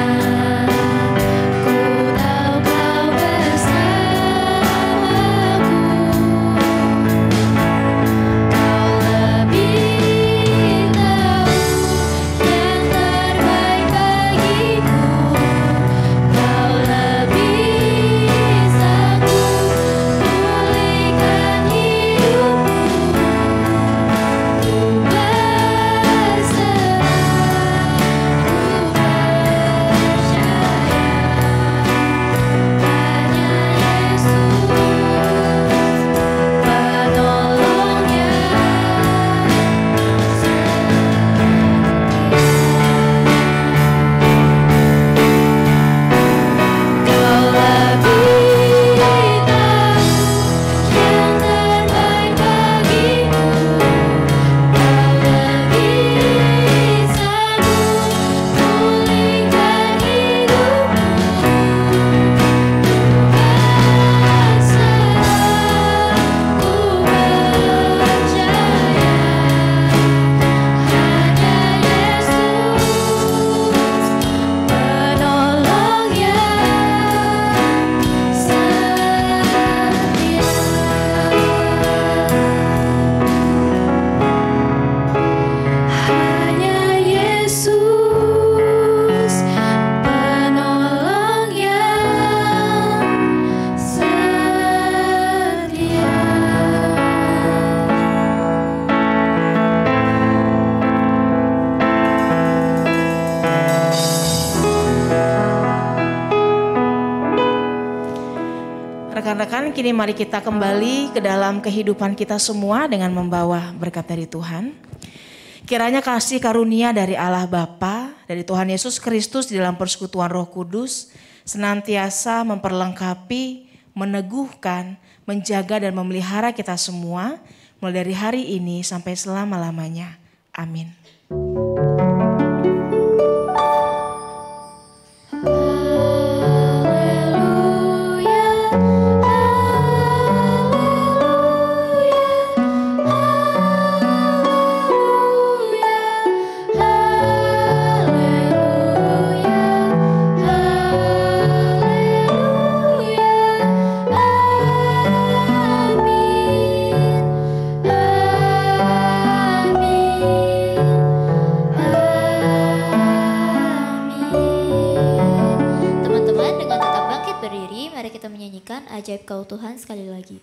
ku tahu Kau bersamaku. Kau lebih tahu yang terbaik bagiku. Kau lebih sanggup pulihkan hidupku. Ku berserah, ku percaya hanya Yesus penolong Kau lebih tahu yang terbaik bagiku. Kau lebih sanggup pulihkan hidupku. Ku berserah, ku percaya hanya Yesus penolong yang setia. Hanya Yesus penolong yang setia. Rekan-rekan, kini mari kita kembali ke dalam kehidupan kita semua dengan membawa berkat dari Tuhan. Kiranya kasih karunia dari Allah Bapa, dari Tuhan Yesus Kristus di dalam persekutuan Roh Kudus senantiasa memperlengkapi, meneguhkan, menjaga dan memelihara kita semua mulai dari hari ini sampai selama-lamanya. Amin. Ajaib Kau Tuhan sekali lagi.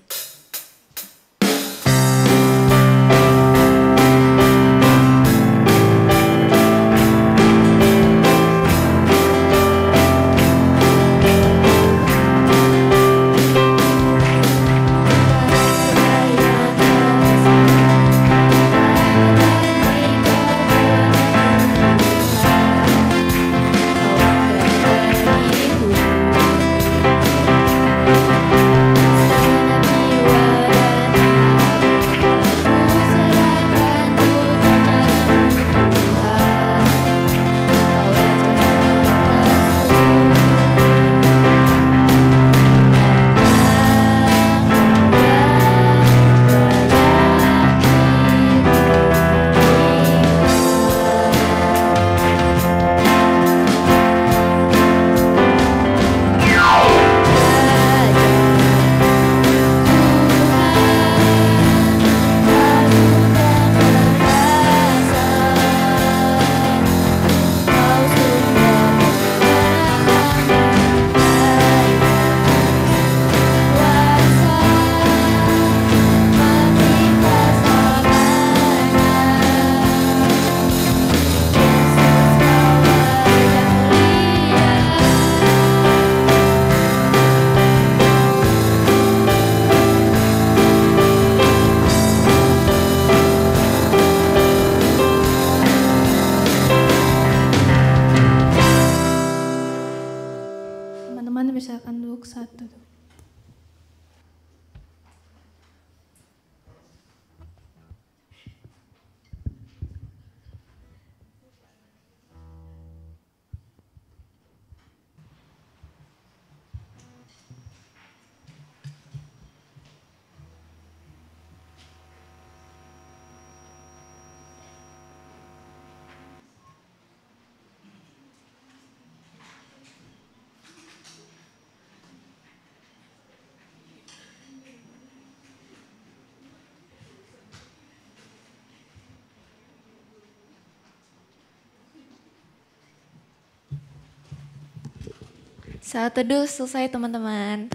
Saat teduh selesai teman-teman.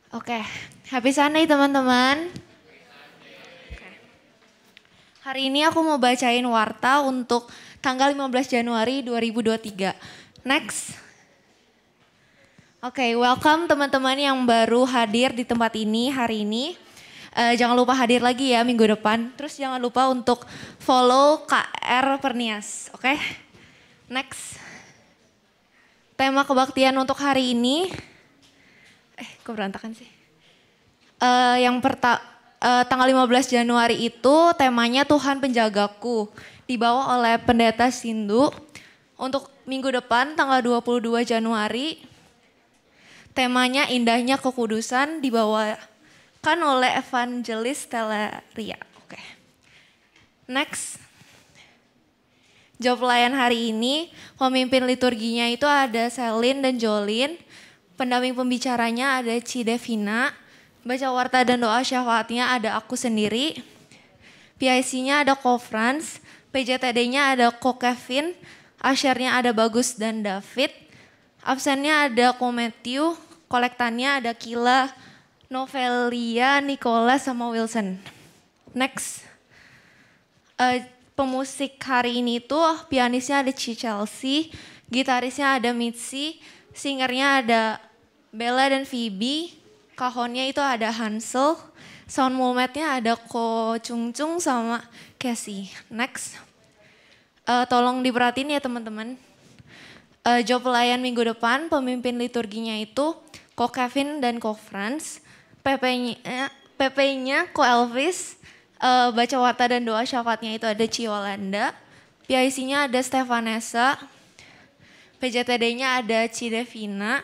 Oke, happy Sunday teman-teman. Hari ini aku mau bacain warta untuk tanggal 15 Januari 2023. Next. Oke, welcome teman-teman yang baru hadir di tempat ini hari ini. Jangan lupa hadir lagi ya minggu depan. Terus jangan lupa untuk follow KR Pernias, oke? Next. Tema kebaktian untuk hari ini, kok berantakan sih? Tanggal 15 Januari itu temanya Tuhan Penjagaku, dibawa oleh Pendeta Sindu. Untuk minggu depan tanggal 22 Januari, temanya Indahnya Kekudusan, dibawakan oleh Evangelis Teleria. Oke. Next. Job pelayan hari ini, pemimpin liturginya itu ada Selin dan Jolin, pendamping pembicaranya ada Ci Devina, baca warta dan doa syafaatnya ada aku sendiri, PIC-nya ada Ko Frans, PJTD-nya ada Ko Kevin, Asyarnya ada Bagus dan David, absennya ada Ko Matthew, kolektannya ada Kila, Novelia, Nicholas sama Wilson. Next. Pemusik hari ini tuh pianisnya ada Ci Chelsea, gitarisnya ada Mitzi, singernya ada Bella dan Phoebe, kahonnya itu ada Hansel, sound mulmetnya ada Ko Chung Chung sama Casey. Next. Tolong diperhatiin ya teman-teman. Job pelayan minggu depan, pemimpin liturginya itu Ko Kevin dan Ko Frans, PP-nya Ko Elvis, baca warta dan doa syafaatnya itu ada Ci Yolanda, PIC-nya ada Stefanesa, PJTD-nya ada Ci Devina,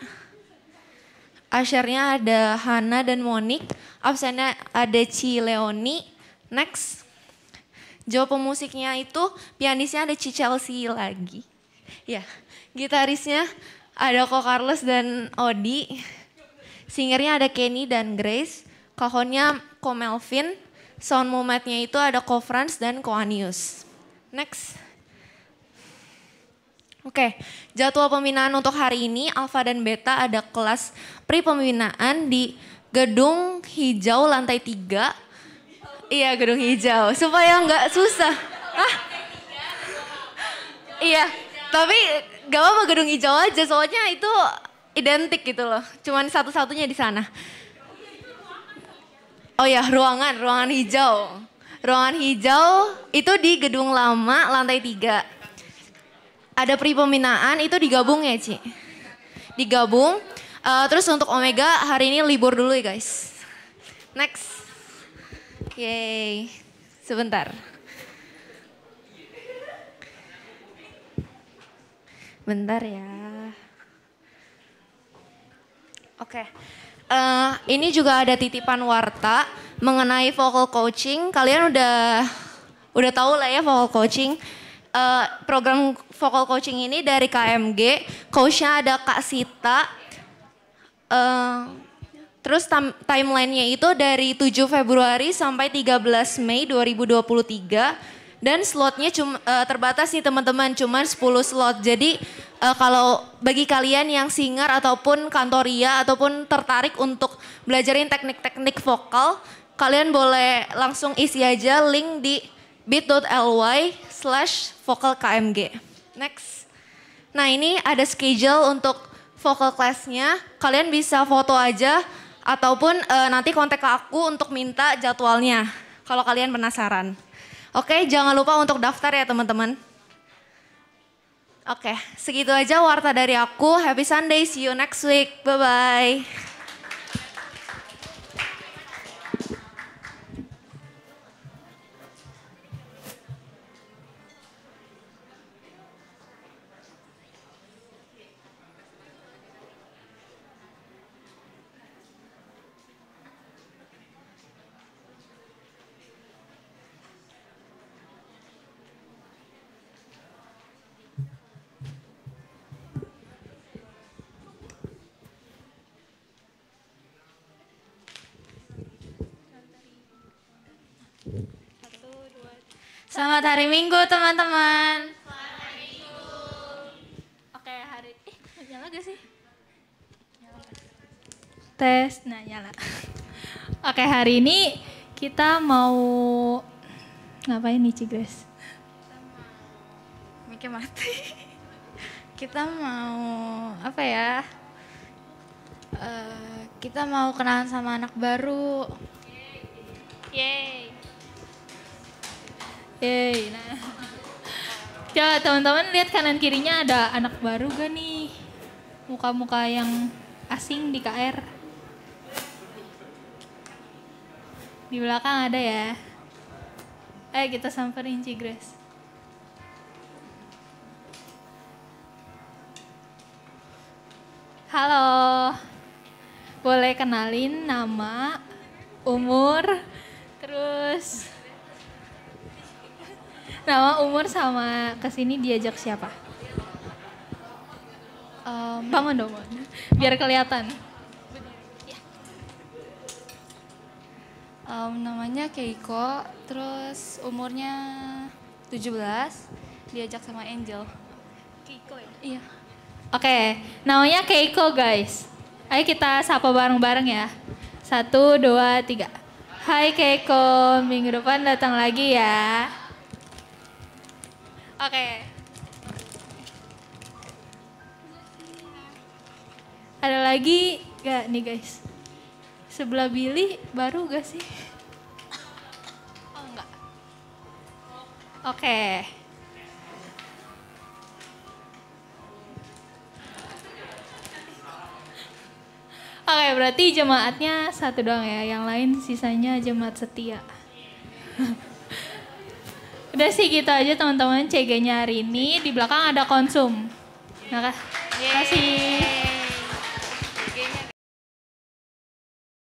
Asyarnya ada Hana dan Monik, absennya ada Ci Leoni. Next. Job pemusiknya itu pianisnya ada Ci Chelsea lagi. Ya, gitarisnya ada Ko Carlos dan Odi, singernya ada Kenny dan Grace, kahonnya Ko Melvin, sound momentnya itu ada Ko Frans dan Ko Anius. Next. Oke, jadwal pembinaan untuk hari ini Alpha dan Beta ada kelas pre pembinaan di gedung hijau lantai 3. Iya, gedung hijau supaya nggak susah. Iya, tapi gak apa-apa gedung hijau aja soalnya itu identik gitu loh. Cuman satu-satunya di sana. Oh ya, ruangan hijau. Ruangan hijau itu di gedung lama lantai 3. Ada pre pembinaan itu digabung ya Ci? Digabung. Terus untuk Omega hari ini libur dulu ya guys. Next. Yeay. Sebentar. Bentar ya. Oke. Ini juga ada titipan warta mengenai vocal coaching. Kalian udah tahu lah ya vocal coaching. Program vocal coaching ini dari KMG. Coachnya ada Kak Sita. Terus timelinenya itu dari 7 Februari sampai 13 Mei 2023. Dan slotnya terbatas nih teman-teman, cuma 10 slot. Jadi kalau bagi kalian yang singer ataupun kantoria ataupun tertarik untuk belajarin teknik-teknik vokal, kalian boleh langsung isi aja link di bit.ly/vocalkmg. Next. Nah ini ada schedule untuk vocal class-nya. Kalian bisa foto aja ataupun nanti kontak ke aku untuk minta jadwalnya kalau kalian penasaran. Oke, jangan lupa untuk daftar ya teman-teman. Oke, segitu aja warta dari aku. Happy Sunday, see you next week. Bye-bye. Selamat hari Minggu teman-teman. Selamat hari Minggu. Oke, nyala gak sih? Tes, nah nyala. Oke, hari ini kita mau ngapain nih, Cigres? Mikir mati. Kita mau apa ya? Kita mau kenalan sama anak baru. Yeay. Yeay. Nah. Coba teman-teman lihat kanan kirinya ada anak baru gak nih? Muka-muka yang asing di KR. Di belakang ada ya. Ayo kita samperin Cigres. Halo. Boleh kenalin nama, umur, terus nama, umur, sama kesini diajak siapa? Bangun dong, biar kelihatan. Namanya Keiko, terus umurnya 17, diajak sama Angel. Keiko ya? Iya. Oke, namanya Keiko guys. Ayo kita sapa bareng-bareng ya. 1, 2, 3. Hai Keiko, minggu depan datang lagi ya. Oke. Ada lagi gak nih guys? Sebelah Billy baru gak sih? Oh enggak. Oke. Oke, berarti jemaatnya satu doang ya. Yang lain sisanya jemaat setia. Udah sih gitu aja teman-teman CG-nya hari ini. Di belakang ada konsum. Terima kasih.